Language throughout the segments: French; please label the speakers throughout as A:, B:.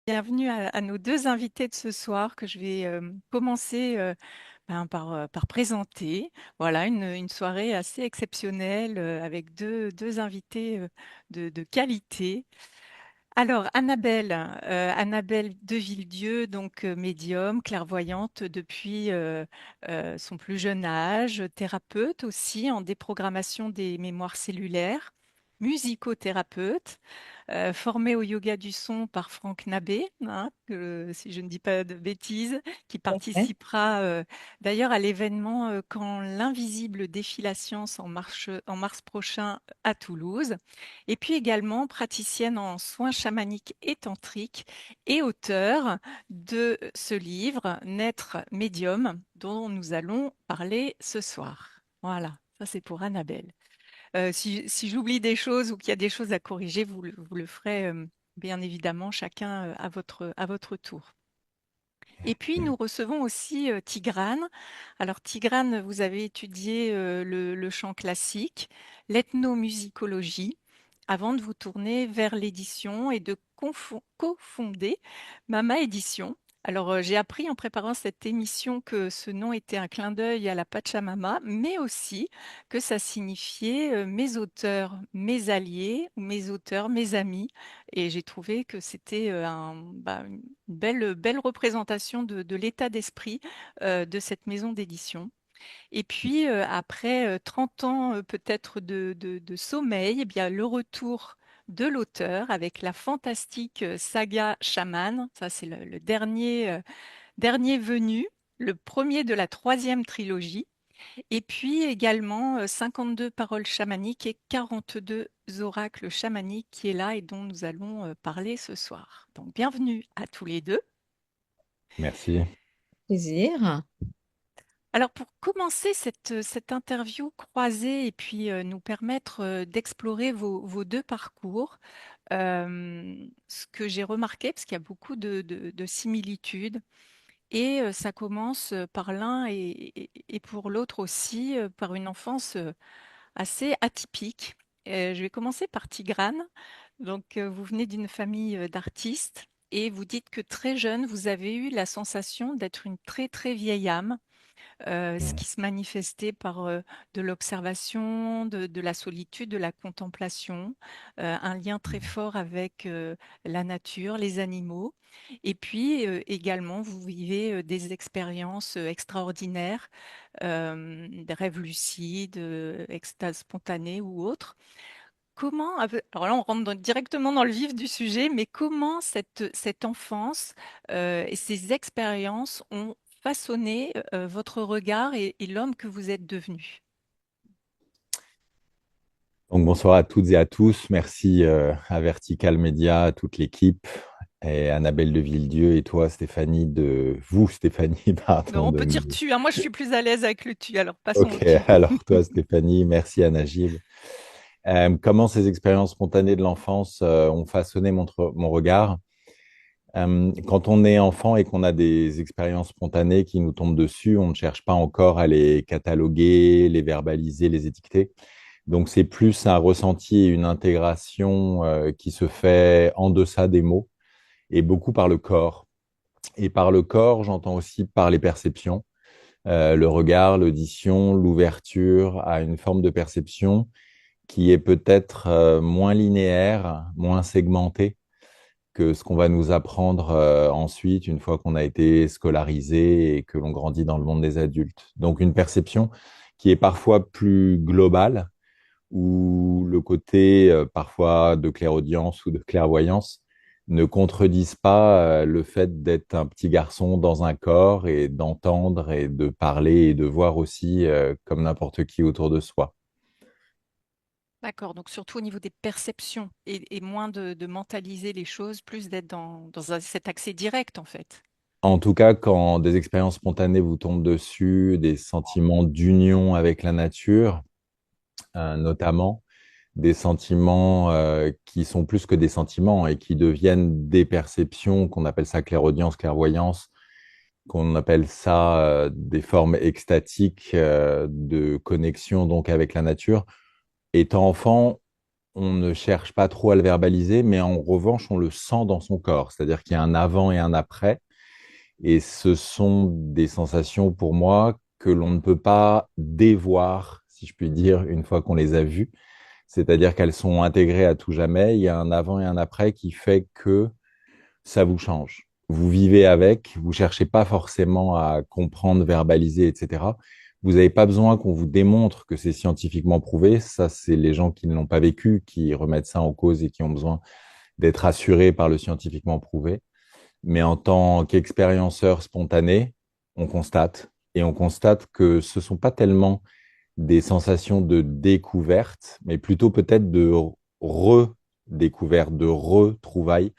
A: Bienvenue à nos deux invités de ce soir que je vais commencer par présenter. Voilà, une soirée assez exceptionnelle avec deux invités de qualité. Alors, Annabelle Devilledieu, donc médium, clairvoyante depuis son plus jeune âge, thérapeute aussi en déprogrammation des mémoires cellulaires, musicothérapeute formé au yoga du son par Franck Nabé, hein, si je ne dis pas de bêtises, qui
B: Ouais.
A: participera d'ailleurs à l'événement Quand l'invisible défie la science en mars prochain à Toulouse. Et puis également praticienne en soins chamaniques et tantriques et auteur de ce livre, Naître médium, dont nous allons parler ce soir. Voilà, ça c'est pour Annabelle. Si j'oublie des choses ou qu'il y a des choses à corriger, vous le ferez bien évidemment chacun à votre tour. Et puis nous recevons aussi Tigrane. Alors Tigrane, vous avez étudié le chant classique, l'ethnomusicologie, avant de vous tourner vers l'édition et de cofonder Mama Édition. Alors j'ai appris en préparant cette émission que ce nom était un clin d'œil à la Pachamama, mais aussi que ça signifiait mes auteurs, mes alliés, ou mes auteurs, mes amis. Et j'ai trouvé que c'était une belle représentation de l'état d'esprit de cette maison d'édition. Et puis, après 30 ans peut-être de sommeil, eh bien, le retour de l'auteur avec la fantastique saga Shaman. Ça, c'est le dernier venu, le premier de la troisième trilogie. Et puis également 52 paroles chamaniques et 42 oracles chamaniques qui est là et dont nous allons parler ce soir. Donc bienvenue à tous les deux.
C: Merci.
B: Plaisir.
A: Alors pour commencer cette interview croisée et puis nous permettre d'explorer vos deux parcours, ce que j'ai remarqué, parce qu'il y a beaucoup de similitudes, et ça commence par l'un et pour l'autre aussi, par une enfance assez atypique. Je vais commencer par Tigrane. Donc, vous venez d'une famille d'artistes et vous dites que très jeune, vous avez eu la sensation d'être une très très vieille âme, ce
C: Mm.
A: qui se manifestait par de l'observation, de la solitude, de la contemplation, un lien très fort avec la nature, les animaux. Et puis également, vous vivez des expériences extraordinaires, des rêves lucides, extase spontanée ou autre. Alors là, on rentre directement dans le vif du sujet, mais comment cette enfance et ces expériences ont façonné votre regard et l'homme que vous êtes devenu?
C: Donc, bonsoir à toutes et à tous. Merci à Vertical Media, à toute l'équipe, et Annabelle de Villedieu et toi, Stéphanie,
A: Non,
C: pardon,
A: on
C: de
A: peut
C: nous.
A: dire tu, hein. Moi, je suis plus à l'aise avec le tu, alors passons au
C: Ok,
A: tu.
C: alors toi, Stéphanie, merci à Najib. Comment ces expériences spontanées de l'enfance ont façonné mon regard? Quand on est enfant et qu'on a des expériences spontanées qui nous tombent dessus, on ne cherche pas encore à les cataloguer, les verbaliser, les étiqueter. Donc, c'est plus un ressenti et une intégration qui se fait en deçà des mots et beaucoup par le corps. Et par le corps, j'entends aussi par les perceptions, le regard, l'audition, l'ouverture à une forme de perception qui est peut-être moins linéaire, moins segmentée que ce qu'on va nous apprendre ensuite, une fois qu'on a été scolarisé et que l'on grandit dans le monde des adultes. Donc, une perception qui est parfois plus globale où le côté parfois de clairaudience ou de clairvoyance ne contredisent pas le fait d'être un petit garçon dans un corps et d'entendre et de parler et de voir aussi comme n'importe qui autour de soi.
A: D'accord, donc surtout au niveau des perceptions et moins de mentaliser les choses, plus d'être cet accès direct en fait.
C: En tout cas, quand des expériences spontanées vous tombent dessus, des sentiments d'union avec la nature, notamment, des sentiments qui sont plus que des sentiments et qui deviennent des perceptions, qu'on appelle ça clairaudience, clairvoyance, qu'on appelle ça des formes extatiques de connexion donc avec la nature. Étant enfant, on ne cherche pas trop à le verbaliser, mais en revanche, on le sent dans son corps. C'est-à-dire qu'il y a un avant et un après. Et ce sont des sensations pour moi que l'on ne peut pas dévoir, si je puis dire, une fois qu'on les a vues. C'est-à-dire qu'elles sont intégrées à tout jamais. Il y a un avant et un après qui fait que ça vous change. Vous vivez avec, vous cherchez pas forcément à comprendre, verbaliser, etc. Vous n'avez pas besoin qu'on vous démontre que c'est scientifiquement prouvé. Ça, c'est les gens qui ne l'ont pas vécu, qui remettent ça en cause et qui ont besoin d'être assurés par le scientifiquement prouvé. Mais en tant qu'expérienceur spontané, on constate. Et on constate que ce ne sont pas tellement des sensations de découverte, mais plutôt peut-être de redécouverte, de retrouvaille,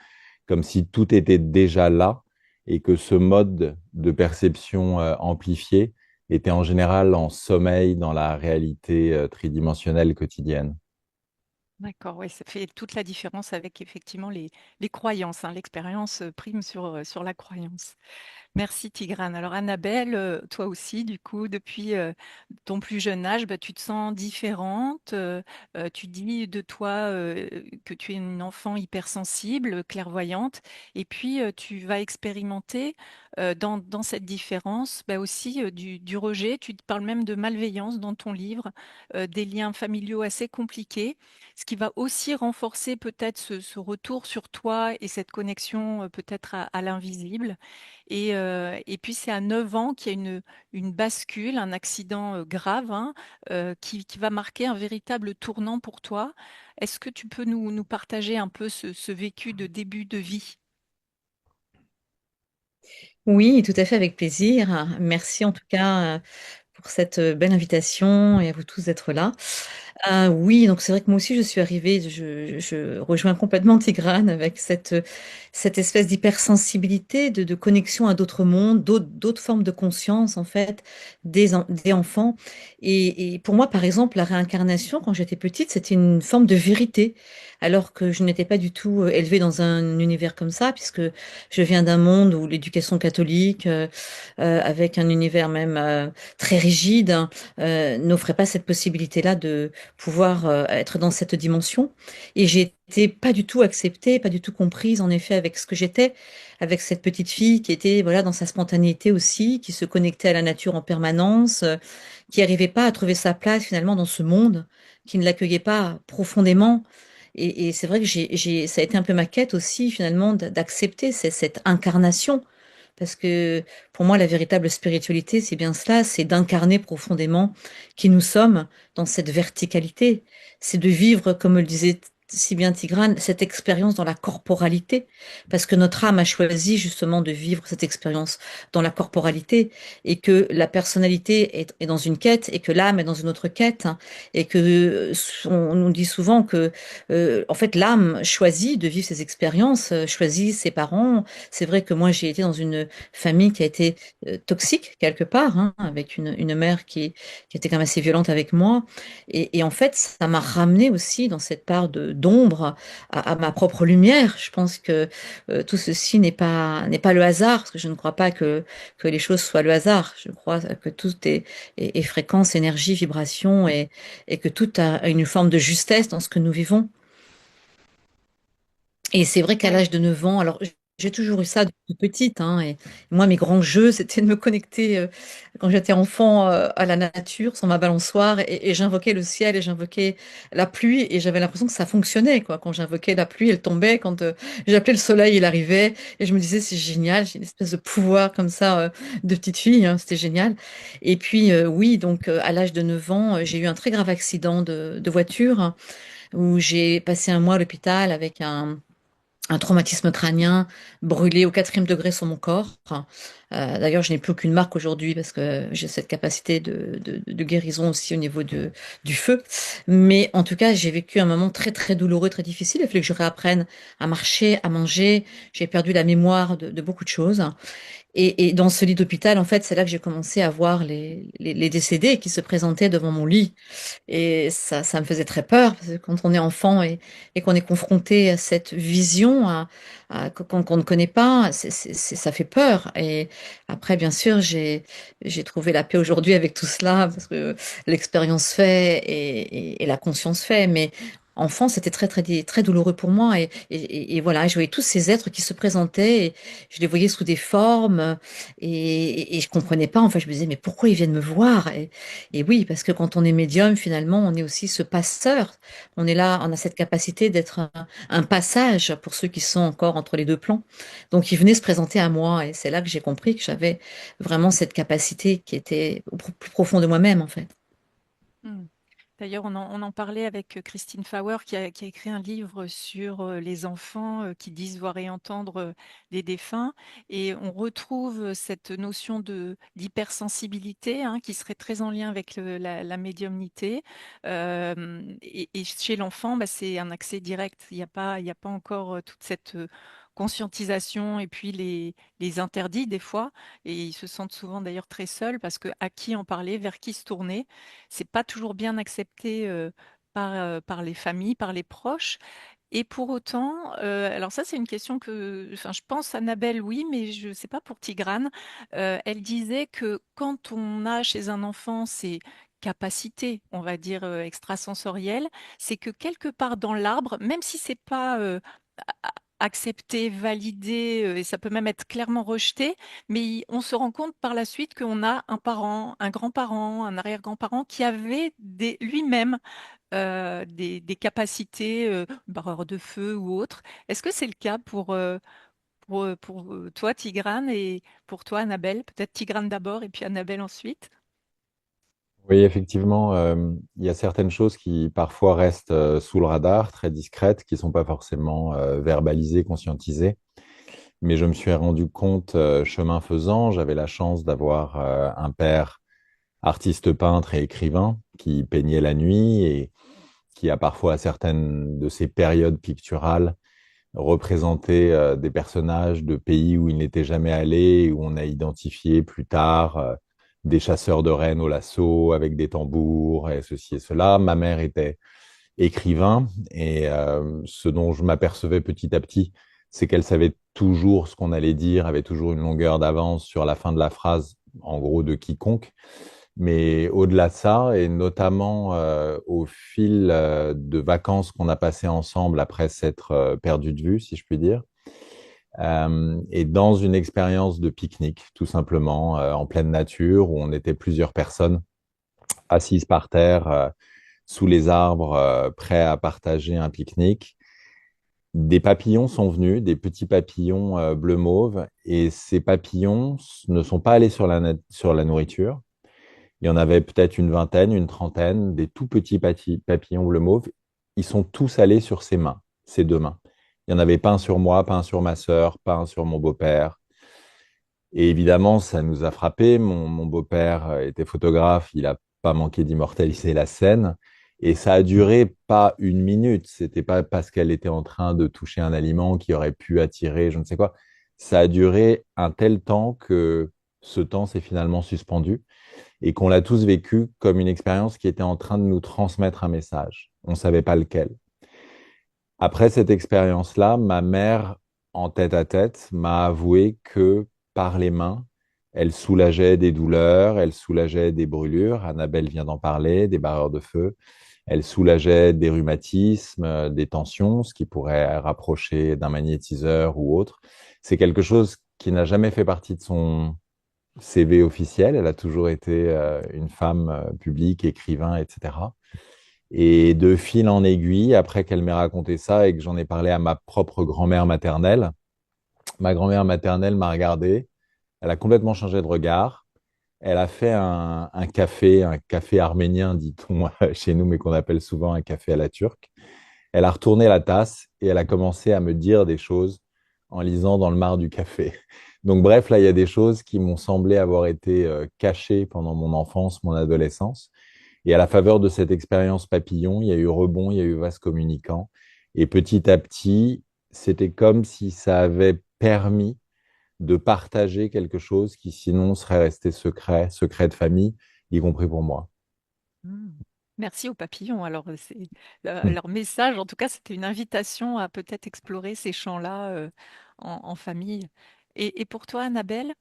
C: comme si tout était déjà là et que ce mode de perception amplifié était en général en sommeil dans la réalité tridimensionnelle quotidienne.
A: D'accord, oui, ça fait toute la différence avec effectivement les croyances, hein. L'expérience prime sur la croyance. Merci Tigrane. Alors Annabelle, toi aussi, du coup, depuis ton plus jeune âge, bah, tu te sens différente. Tu dis de toi que tu es une enfant hypersensible, clairvoyante, et puis tu vas expérimenter dans cette différence bah, aussi du rejet. Tu te parles même de malveillance dans ton livre, des liens familiaux assez compliqués, ce qui va aussi renforcer peut-être ce retour sur toi et cette connexion peut-être à l'invisible. Et puis, c'est à 9 ans qu'il y a une bascule, un accident grave, hein, qui va marquer un véritable tournant pour toi. Est-ce que tu peux nous partager un peu ce vécu de début de vie?
B: Oui, tout à fait avec plaisir. Merci en tout cas pour cette belle invitation et à vous tous d'être là. Oui, donc c'est vrai que moi aussi je suis arrivée, je rejoins complètement Tigrane avec cette espèce d'hypersensibilité, de connexion à d'autres mondes, d'autres formes de conscience en fait, des enfants. Et pour moi, par exemple, la réincarnation, quand j'étais petite, c'était une forme de vérité, alors que je n'étais pas du tout élevée dans un univers comme ça, puisque je viens d'un monde où l'éducation catholique, avec un univers même très rigide, hein, n'offrait pas cette possibilité-là de pouvoir être dans cette dimension. Et j'ai été pas du tout acceptée, pas du tout comprise, en effet, avec ce que j'étais, avec cette petite fille qui était voilà dans sa spontanéité aussi, qui se connectait à la nature en permanence, qui n'arrivait pas à trouver sa place finalement dans ce monde, qui ne l'accueillait pas profondément. Et c'est vrai que ça a été un peu ma quête aussi finalement d'accepter cette incarnation. Parce que pour moi, la véritable spiritualité, c'est bien cela, c'est d'incarner profondément qui nous sommes dans cette verticalité. C'est de vivre, comme le disait si bien Tigrane, cette expérience dans la corporalité. Parce que notre âme a choisi justement de vivre cette expérience dans la corporalité et que la personnalité est dans une quête et que l'âme est dans une autre quête. Hein, et que on nous dit souvent que, en fait, l'âme choisit de vivre ces expériences, choisit ses parents. C'est vrai que moi, j'ai été dans une famille qui a été toxique quelque part, hein, avec une mère qui était quand même assez violente avec moi. Et en fait, ça m'a ramené aussi dans cette part de d'ombre à ma propre lumière. Je pense que tout ceci n'est pas le hasard, parce que je ne crois pas que les choses soient le hasard. Je crois que tout est fréquence, énergie, vibration, et que tout a une forme de justesse dans ce que nous vivons. Et c'est vrai qu'à
A: Oui.
B: l'âge de 9 ans, alors j'ai toujours eu ça depuis petite, hein, et moi, mes grands jeux, c'était de me connecter, quand j'étais enfant, à la nature, sur ma balançoire, et j'invoquais le ciel, et j'invoquais la pluie, et j'avais l'impression que ça fonctionnait, quoi. Quand j'invoquais la pluie, elle tombait, quand j'appelais le soleil, il arrivait, et je me disais, c'est génial, j'ai une espèce de pouvoir comme ça, de petite fille, hein, c'était génial. Et puis, oui, donc, à l'âge de 9 ans, j'ai eu un très grave accident de voiture, hein, où j'ai passé un mois à l'hôpital avec un traumatisme crânien brûlé au 4e degré sur mon corps. D'ailleurs, je n'ai plus aucune marque aujourd'hui parce que j'ai cette capacité de guérison aussi au niveau du feu. Mais en tout cas, j'ai vécu un moment très, très douloureux, très difficile. Il a fallu que je réapprenne à marcher, à manger. J'ai perdu la mémoire de beaucoup de choses. Et dans ce lit d'hôpital, en fait, c'est là que j'ai commencé à voir les décédés qui se présentaient devant mon lit. Et ça me faisait très peur, parce que quand on est enfant et qu'on est confronté à cette vision, qu'on ne connaît pas, ça fait peur. Et après, bien sûr, j'ai trouvé la paix aujourd'hui avec tout cela, parce que l'expérience fait et la conscience fait. Mais enfant, c'était très douloureux pour moi. Et voilà, je voyais tous ces êtres qui se présentaient, et je les voyais sous des formes, et je comprenais pas. En fait, je me disais, mais pourquoi ils viennent me voir? Et oui, parce que quand on est médium, finalement, on est aussi ce passeur. On est là, on a cette capacité d'être un passage pour ceux qui sont encore entre les deux plans. Donc, ils venaient se présenter à moi, et c'est là que j'ai compris que j'avais vraiment cette capacité qui était au plus profond de moi-même, en fait.
A: Mmh. D'ailleurs, on en parlait avec Christine Fawer qui a écrit un livre sur les enfants qui disent voir et entendre des défunts. Et on retrouve cette notion d'hypersensibilité, hein, qui serait très en lien avec la médiumnité. Et chez l'enfant, bah, c'est un accès direct. Il y a pas encore toute cette conscientisation et puis les interdits des fois. Et ils se sentent souvent d'ailleurs très seuls parce que à qui en parler, vers qui se tourner. C'est pas toujours bien accepté par les familles, par les proches. Et pour autant, alors ça c'est une question que, enfin, je pense Annabelle oui, mais je ne sais pas pour Tigrane. Elle disait que quand on a chez un enfant ces capacités, on va dire extrasensorielles, c'est que quelque part dans l'arbre, même si c'est pas accepté, validé, et ça peut même être clairement rejeté, mais on se rend compte par la suite qu'on a un parent, un grand-parent, un arrière-grand-parent qui avait lui-même des capacités, barreur de feu ou autre. Est-ce que c'est le cas pour toi, Tigrane, et pour toi, Annabelle? Peut-être Tigrane d'abord et puis Annabelle ensuite.
C: Oui, effectivement, il y a certaines choses qui parfois restent sous le radar, très discrètes, qui ne sont pas forcément verbalisées, conscientisées. Mais je me suis rendu compte, chemin faisant, j'avais la chance d'avoir un père artiste peintre et écrivain qui peignait la nuit et qui a parfois, à certaines de ses périodes picturales, représenté des personnages de pays où il n'était jamais allé, où on a identifié plus tard des chasseurs de rennes au lasso avec des tambours et ceci et cela. Ma mère était écrivain et ce dont je m'apercevais petit à petit, c'est qu'elle savait toujours ce qu'on allait dire, avait toujours une longueur d'avance sur la fin de la phrase, en gros, de quiconque. Mais au-delà de ça, et notamment au fil de vacances qu'on a passées ensemble après s'être perdu de vue, si je puis dire, et dans une expérience de pique-nique, tout simplement, en pleine nature, où on était plusieurs personnes assises par terre, sous les arbres, prêts à partager un pique-nique. Des papillons sont venus, des petits papillons bleu mauve, et ces papillons ne sont pas allés sur la nourriture. Il y en avait peut-être une vingtaine, une trentaine, des tout petits papillons bleu mauve. Ils sont tous allés sur ses mains, ses deux mains. Il n'y en avait pas un sur moi, pas un sur ma sœur, pas un sur mon beau-père. Et évidemment, ça nous a frappé. Mon beau-père était photographe, il n'a pas manqué d'immortaliser la scène. Et ça a duré pas une minute. C'était pas parce qu'elle était en train de toucher un aliment qui aurait pu attirer je ne sais quoi. Ça a duré un tel temps que ce temps s'est finalement suspendu et qu'on l'a tous vécu comme une expérience qui était en train de nous transmettre un message. On ne savait pas lequel. Après cette expérience-là, ma mère, en tête à tête, m'a avoué que par les mains, elle soulageait des douleurs, elle soulageait des brûlures. Annabelle vient d'en parler, des barreurs de feu. Elle soulageait des rhumatismes, des tensions, ce qui pourrait rapprocher d'un magnétiseur ou autre. C'est quelque chose qui n'a jamais fait partie de son CV officiel. Elle a toujours été une femme publique, écrivain, etc. Et de fil en aiguille, après qu'elle m'ait raconté ça et que j'en ai parlé à ma propre grand-mère maternelle, ma grand-mère maternelle m'a regardé, elle a complètement changé de regard. Elle a fait un café arménien, dit-on chez nous, mais qu'on appelle souvent un café à la turque. Elle a retourné la tasse et elle a commencé à me dire des choses en lisant dans le marc du café. Donc bref, là, il y a des choses qui m'ont semblé avoir été cachées pendant mon enfance, mon adolescence. Et à la faveur de cette expérience papillon, il y a eu rebond, il y a eu vase communicant. Et petit à petit, c'était comme si ça avait permis de partager quelque chose qui sinon serait resté secret, secret de famille, y compris pour moi.
A: Mmh. Merci aux papillons. Alors,
C: Hmm.
A: leur message, en tout cas, c'était une invitation à peut-être explorer ces champs-là en famille. Et pour toi, Annabelle?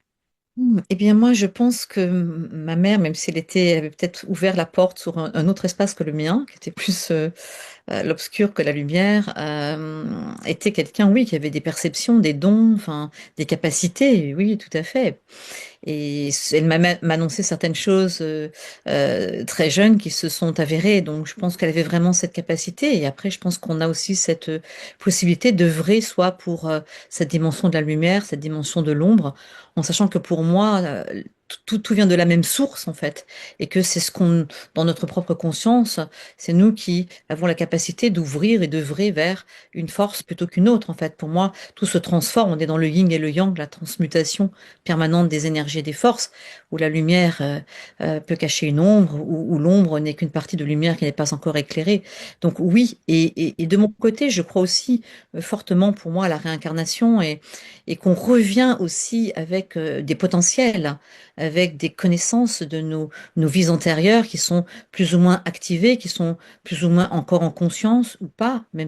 B: Eh bien, moi, je pense que ma mère, même si elle avait peut-être ouvert la porte sur un autre espace que le mien, qui était plus l'obscur que la lumière, était quelqu'un, oui, qui avait des perceptions, des dons, enfin, des capacités, oui, tout à fait. Et elle m'a annoncé certaines choses très jeunes qui se sont avérées. Donc, je pense qu'elle avait vraiment cette capacité. Et après, je pense qu'on a aussi cette possibilité d'œuvrer soit pour cette dimension de la lumière, cette dimension de l'ombre, en sachant que pour moi, tout vient de la même source, en fait. Et que c'est dans notre propre conscience, c'est nous qui avons la capacité d'ouvrir et d'œuvrer vers une force plutôt qu'une autre, en fait. Pour moi, tout se transforme. On est dans le yin et le yang, la transmutation permanente des énergies et des forces, où la lumière peut cacher une ombre, où l'ombre n'est qu'une partie de lumière qui n'est pas encore éclairée. Donc oui, et de mon côté, je crois aussi fortement pour moi à la réincarnation et qu'on revient aussi avec des potentiels, avec des connaissances de nos vies antérieures qui sont plus ou moins activées, qui sont plus ou moins encore en conscience ou pas, même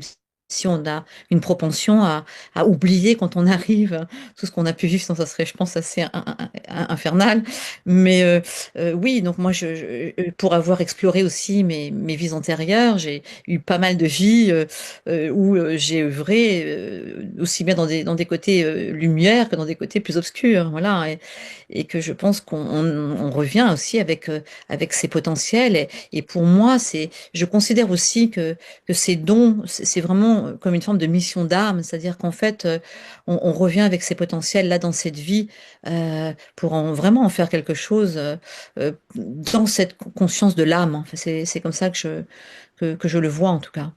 B: si on a une propension à oublier quand on arrive tout ce qu'on a pu vivre, sinon ça serait, je pense, assez infernal. Mais oui, donc moi, pour avoir exploré aussi mes vies antérieures, j'ai eu pas mal de vies où j'ai œuvré aussi bien dans des côtés lumière que dans des côtés plus obscurs. Voilà, et que je pense qu'on revient aussi avec ces potentiels. Et pour moi, je considère aussi que ces dons, c'est vraiment comme une forme de mission d'âme, c'est-à-dire qu'en fait, on revient avec ces potentiels là dans cette vie pour vraiment en faire quelque chose dans cette conscience de l'âme. Enfin, c'est comme ça que je le vois en tout cas.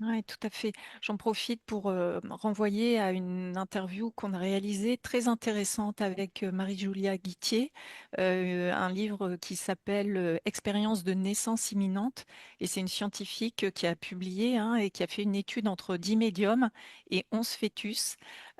A: Oui, tout à fait. J'en profite pour renvoyer à une interview qu'on a réalisée très intéressante avec Marie-Julia Guittier, un livre qui s'appelle Expérience de naissance imminente. Et c'est une scientifique qui a publié hein, et qui a fait une étude entre 10 médiums et 11 fœtus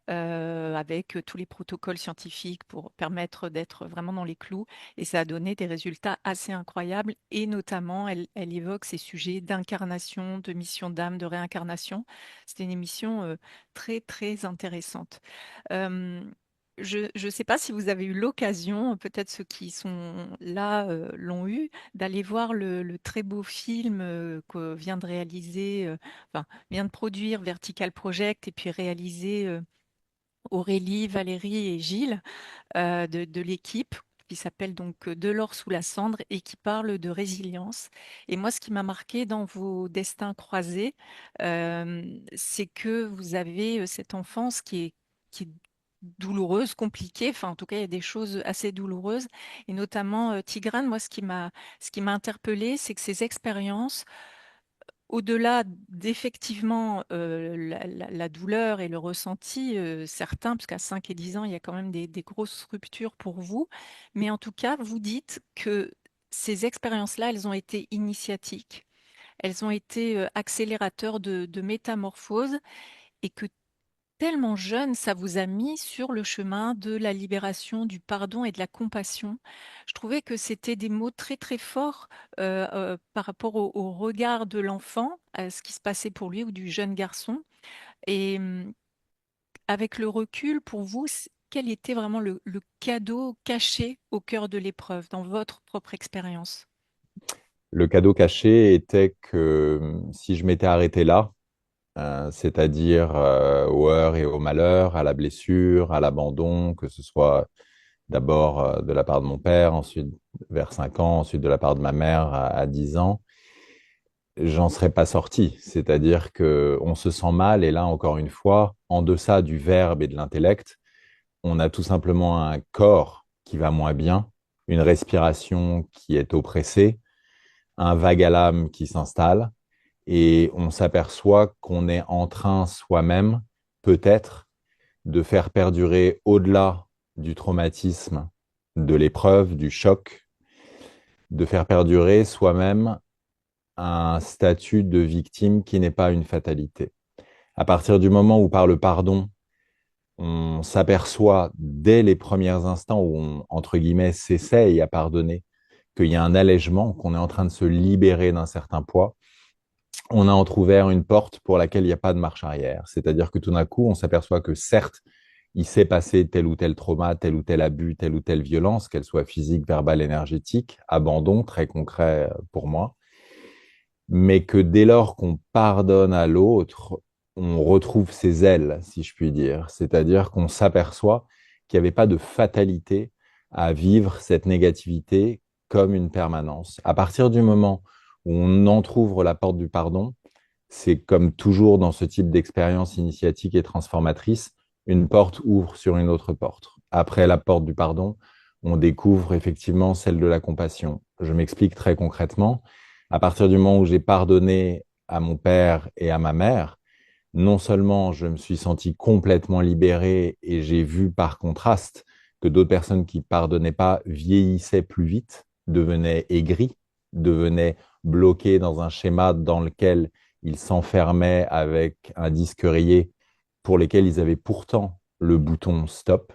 A: avec tous les protocoles scientifiques pour permettre d'être vraiment dans les clous. Et ça a donné des résultats assez incroyables. Et notamment, elle évoque ces sujets d'incarnation, de mission d'âme, de réincarnation. C'était une émission très, très intéressante. Euh, je ne sais pas si vous avez eu l'occasion, peut-être ceux qui sont là l'ont eu, d'aller voir le très beau film que vient de réaliser, enfin, vient de produire Vertical Project et puis réaliser Aurélie, Valérie et Gilles de l'équipe qui s'appelle donc De l'or sous la cendre et qui parle de résilience. Et moi, ce qui m'a marqué dans vos destins croisés, c'est que vous avez cette enfance qui est douloureuse, compliquée. Enfin, en tout cas, il y a des choses assez douloureuses. Et notamment, Tigrane, moi, ce qui m'a interpellée, c'est que ces expériences au-delà d'effectivement la douleur et le ressenti certain, parce qu'à 5 et 10 ans, il y a quand même des grosses ruptures pour vous, mais en tout cas, vous dites que ces expériences-là, elles ont été initiatiques, elles ont été accélérateurs de métamorphose et que tellement jeune, ça vous a mis sur le chemin de la libération, du pardon et de la compassion. Je trouvais que c'était des mots très très forts par rapport au regard de l'enfant, à ce qui se passait pour lui ou du jeune garçon. Et avec le recul, pour vous, quel était vraiment le cadeau caché au cœur de l'épreuve dans votre propre expérience?
C: Le cadeau caché était que si je m'étais arrêté là, c'est-à-dire aux heures et aux malheurs, à la blessure, à l'abandon, que ce soit d'abord de la part de mon père, ensuite vers 5 ans, ensuite de la part de ma mère à 10 ans, j'en serais pas sorti. C'est-à-dire que on se sent mal et là, encore une fois, en deçà du verbe et de l'intellect, on a tout simplement un corps qui va moins bien, une respiration qui est oppressée, un vague à l'âme qui s'installe et on s'aperçoit qu'on est en train soi-même, peut-être, de faire perdurer au-delà du traumatisme, de l'épreuve, du choc, de faire perdurer soi-même un statut de victime qui n'est pas une fatalité. À partir du moment où par le pardon, on s'aperçoit dès les premiers instants où on, entre guillemets, s'essaye à pardonner, qu'il y a un allègement, qu'on est en train de se libérer d'un certain poids, on a entrouvert une porte pour laquelle il n'y a pas de marche arrière. C'est-à-dire que tout d'un coup, on s'aperçoit que certes, il s'est passé tel ou tel trauma, tel ou tel abus, telle ou telle violence, qu'elle soit physique, verbale, énergétique, abandon, très concret pour moi, mais que dès lors qu'on pardonne à l'autre, on retrouve ses ailes, si je puis dire. C'est-à-dire qu'on s'aperçoit qu'il n'y avait pas de fatalité à vivre cette négativité comme une permanence. À partir du moment où on entr'ouvre la porte du pardon, c'est comme toujours dans ce type d'expérience initiatique et transformatrice, une porte ouvre sur une autre porte. Après la porte du pardon, on découvre effectivement celle de la compassion. Je m'explique très concrètement. À partir du moment où j'ai pardonné à mon père et à ma mère, non seulement je me suis senti complètement libéré et j'ai vu par contraste que d'autres personnes qui pardonnaient pas vieillissaient plus vite, devenaient aigris, devenaient bloqués dans un schéma dans lequel ils s'enfermaient avec un disque rayé pour lesquels ils avaient pourtant le bouton stop.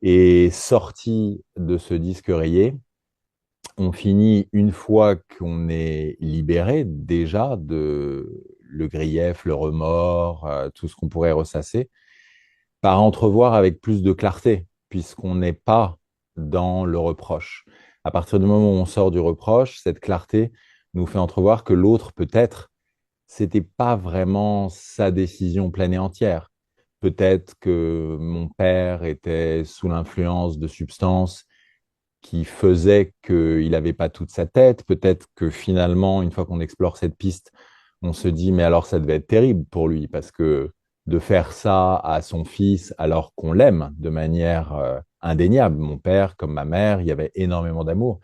C: Et sortis de ce disque rayé, on finit une fois qu'on est libéré déjà de le grief, le remords, tout ce qu'on pourrait ressasser, par entrevoir avec plus de clarté, puisqu'on n'est pas dans le reproche. À partir du moment où on sort du reproche, cette clarté nous fait entrevoir que l'autre, peut-être, c'était pas vraiment sa décision pleine et entière. Peut-être que mon père était sous l'influence de substances qui faisait qu'il n'avait pas toute sa tête. Peut-être que finalement, une fois qu'on explore cette piste, on se dit, mais alors ça devait être terrible pour lui, parce que de faire ça à son fils alors qu'on l'aime de manière indéniable, mon père comme ma mère, il y avait énormément d'amour,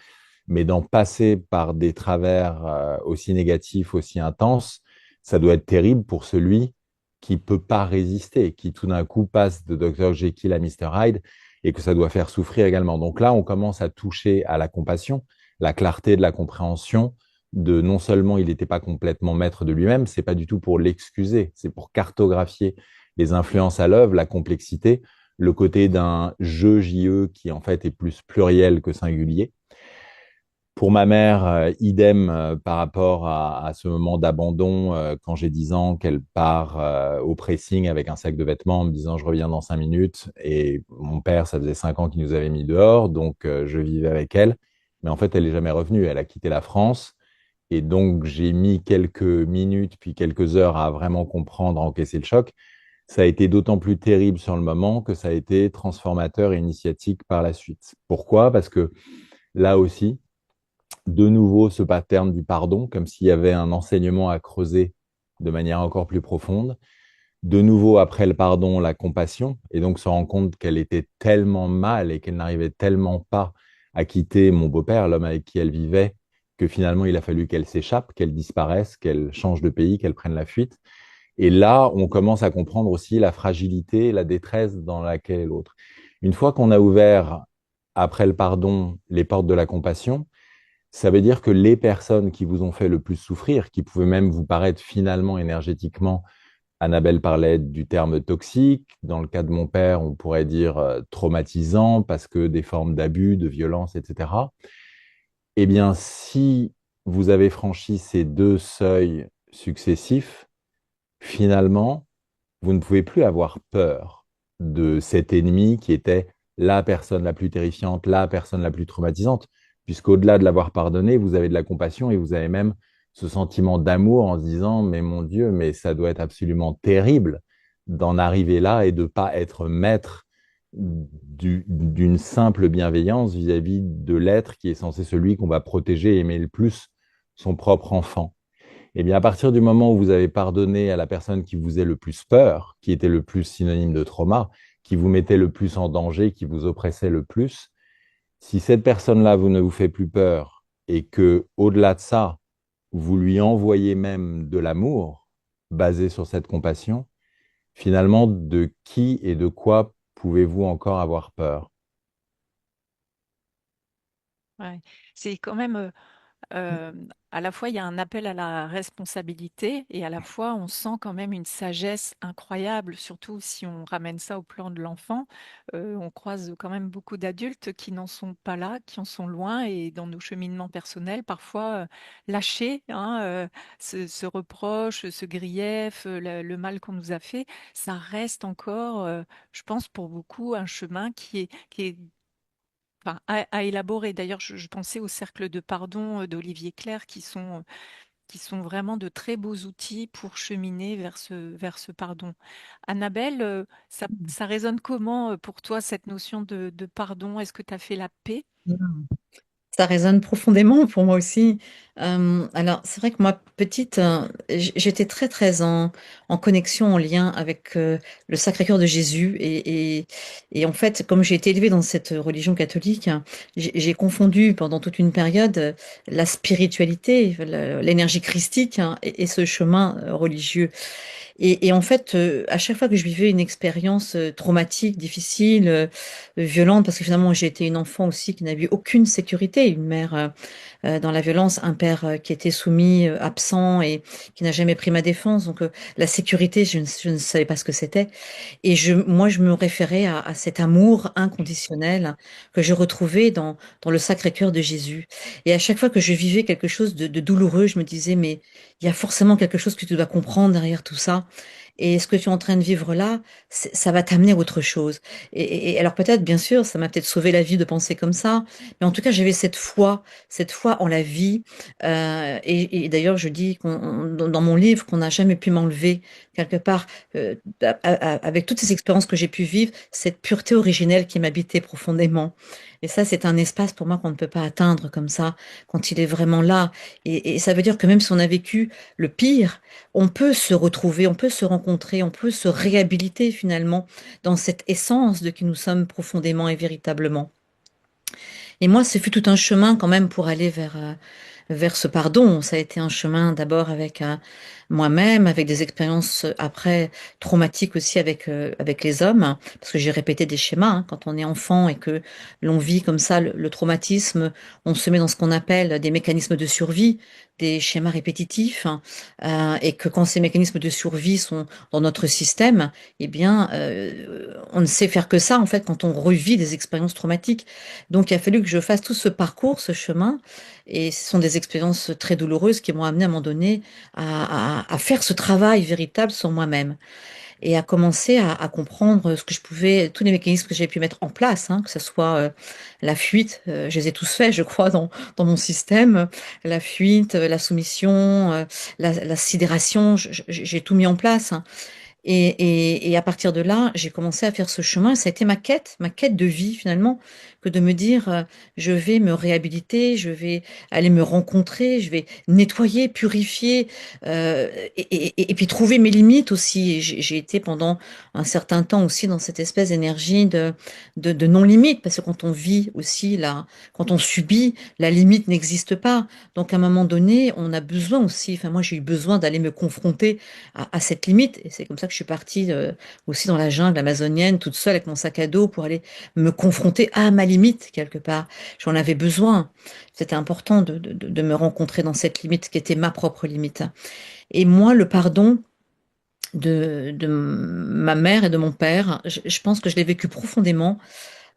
C: mais d'en passer par des travers aussi négatifs, aussi intenses, ça doit être terrible pour celui qui peut pas résister, qui tout d'un coup passe de Dr. Jekyll à Mr. Hyde et que ça doit faire souffrir également. Donc là, on commence à toucher à la compassion, la clarté de la compréhension de non seulement il n'était pas complètement maître de lui-même, c'est pas du tout pour l'excuser, c'est pour cartographier les influences à l'œuvre, la complexité, le côté d'un je JE qui en fait est plus pluriel que singulier. Pour ma mère, idem par rapport à ce moment d'abandon quand j'ai 10 ans, qu'elle part au pressing avec un sac de vêtements en me disant je reviens dans 5 minutes. Et mon père, ça faisait 5 ans qu'il nous avait mis dehors, donc je vivais avec elle. Mais en fait, elle n'est jamais revenue. Elle a quitté la France. Et donc, j'ai mis quelques minutes, puis quelques heures à vraiment comprendre, à encaisser le choc. Ça a été d'autant plus terrible sur le moment que ça a été transformateur et initiatique par la suite. Pourquoi? Parce que là aussi, de nouveau ce pattern du pardon, comme s'il y avait un enseignement à creuser de manière encore plus profonde. De nouveau, après le pardon, la compassion, et donc se rendre compte qu'elle était tellement mal et qu'elle n'arrivait tellement pas à quitter mon beau-père, l'homme avec qui elle vivait, que finalement il a fallu qu'elle s'échappe, qu'elle disparaisse, qu'elle change de pays, qu'elle prenne la fuite. Et là, on commence à comprendre aussi la fragilité, la détresse dans laquelle est l'autre. Une fois qu'on a ouvert, après le pardon, les portes de la compassion, ça veut dire que les personnes qui vous ont fait le plus souffrir, qui pouvaient même vous paraître finalement énergétiquement, Annabelle parlait du terme toxique, dans le cas de mon père, on pourrait dire traumatisant parce que des formes d'abus, de violence, etc. Eh bien, si vous avez franchi ces deux seuils successifs, finalement, vous ne pouvez plus avoir peur de cet ennemi qui était la personne la plus terrifiante, la personne la plus traumatisante, puisqu'au-delà de l'avoir pardonné, vous avez de la compassion et vous avez même ce sentiment d'amour en se disant, mais mon Dieu, mais ça doit être absolument terrible d'en arriver là et de ne pas être maître d'une simple bienveillance vis-à-vis de l'être qui est censé celui qu'on va protéger et aimer le plus, son propre enfant. Eh bien, à partir du moment où vous avez pardonné à la personne qui vous est le plus peur, qui était le plus synonyme de trauma, qui vous mettait le plus en danger, qui vous oppressait le plus, si cette personne-là vous ne vous fait plus peur et que, au-delà de ça, vous lui envoyez même de l'amour basé sur cette compassion, finalement, de qui et de quoi pouvez-vous encore avoir peur?
A: Ouais. C'est quand même euh, à la fois il y a un appel à la responsabilité et à la fois on sent quand même une sagesse incroyable, surtout si on ramène ça au plan de l'enfant. On croise quand même beaucoup d'adultes qui n'en sont pas là, qui en sont loin et dans nos cheminements personnels, parfois lâchés, hein, ce reproche, ce grief, le mal qu'on nous a fait, ça reste encore, je pense, pour beaucoup un chemin qui est enfin, à élaborer. D'ailleurs, je pensais au cercle de pardon d'Olivier Clerc qui sont vraiment de très beaux outils pour cheminer vers ce pardon. Annabelle, ça résonne comment pour toi cette notion de pardon? Est-ce que tu as fait la paix?
B: Ça résonne profondément pour moi aussi. Alors, c'est vrai que moi, petite, j'étais très, très en connexion, en lien avec le Sacré-Cœur de Jésus. Et en fait, comme j'ai été élevée dans cette religion catholique, j'ai confondu pendant toute une période la spiritualité, l'énergie christique, hein, et ce chemin religieux. Et en fait, à chaque fois que je vivais une expérience traumatique, difficile, violente, parce que finalement j'ai été une enfant aussi qui n'avait eu aucune sécurité, une mère dans la violence, un père qui était soumis, absent et qui n'a jamais pris ma défense. Donc la sécurité, je ne savais pas ce que c'était. Et moi, je me référais à cet amour inconditionnel que je retrouvais dans le Sacré-Cœur de Jésus. Et à chaque fois que je vivais quelque chose de douloureux, je me disais, mais il y a forcément quelque chose que tu dois comprendre derrière tout ça. Et ce que tu es en train de vivre là, ça va t'amener à autre chose. Et alors peut-être, bien sûr, ça m'a peut-être sauvé la vie de penser comme ça, mais en tout cas, j'avais cette foi en la vie. Et d'ailleurs, je dis dans mon livre qu'on n'a jamais pu m'enlever quelque part, avec toutes ces expériences que j'ai pu vivre, cette pureté originelle qui m'habitait profondément. Et ça, c'est un espace pour moi qu'on ne peut pas atteindre comme ça, quand il est vraiment là. Et ça veut dire que même si on a vécu le pire, on peut se retrouver, on peut se rencontrer, on peut se réhabiliter finalement dans cette essence de qui nous sommes profondément et véritablement. Et moi, ce fut tout un chemin quand même pour aller vers ce pardon. Ça a été un chemin d'abord avec moi-même, avec des expériences après traumatiques aussi avec les hommes, hein, parce que j'ai répété des schémas. Hein. Quand on est enfant et que l'on vit comme ça le traumatisme, on se met dans ce qu'on appelle des mécanismes de survie, des schémas répétitifs, hein, et que quand ces mécanismes de survie sont dans notre système, eh bien, on ne sait faire que ça en fait quand on revit des expériences traumatiques. Donc, il a fallu que je fasse tout ce parcours, ce chemin, et ce sont des expériences très douloureuses qui m'ont amené à un moment donné à faire ce travail véritable sur moi-même et à commencer à comprendre ce que je pouvais, tous les mécanismes que j'ai pu mettre en place, hein, que ce soit la fuite, je les ai tous faits, je crois, dans mon système, la fuite, la soumission, la sidération, j'ai tout mis en place. Hein. Et à partir de là, j'ai commencé à faire ce chemin. Ça a été ma quête de vie finalement, que de me dire, je vais me réhabiliter, je vais aller me rencontrer, je vais nettoyer, purifier, et puis trouver mes limites aussi. Et j'ai été pendant un certain temps aussi dans cette espèce d'énergie de non-limite, parce que quand on vit aussi là, quand on subit, la limite n'existe pas. Donc à un moment donné, on a besoin aussi, enfin moi j'ai eu besoin d'aller me confronter à cette limite. Et c'est comme ça que je suis partie aussi dans la jungle amazonienne, toute seule avec mon sac à dos pour aller me confronter à ma limite quelque part. J'en avais besoin. C'était important de me rencontrer dans cette limite qui était ma propre limite. Et moi, le pardon de ma mère et de mon père, je pense que je l'ai vécu profondément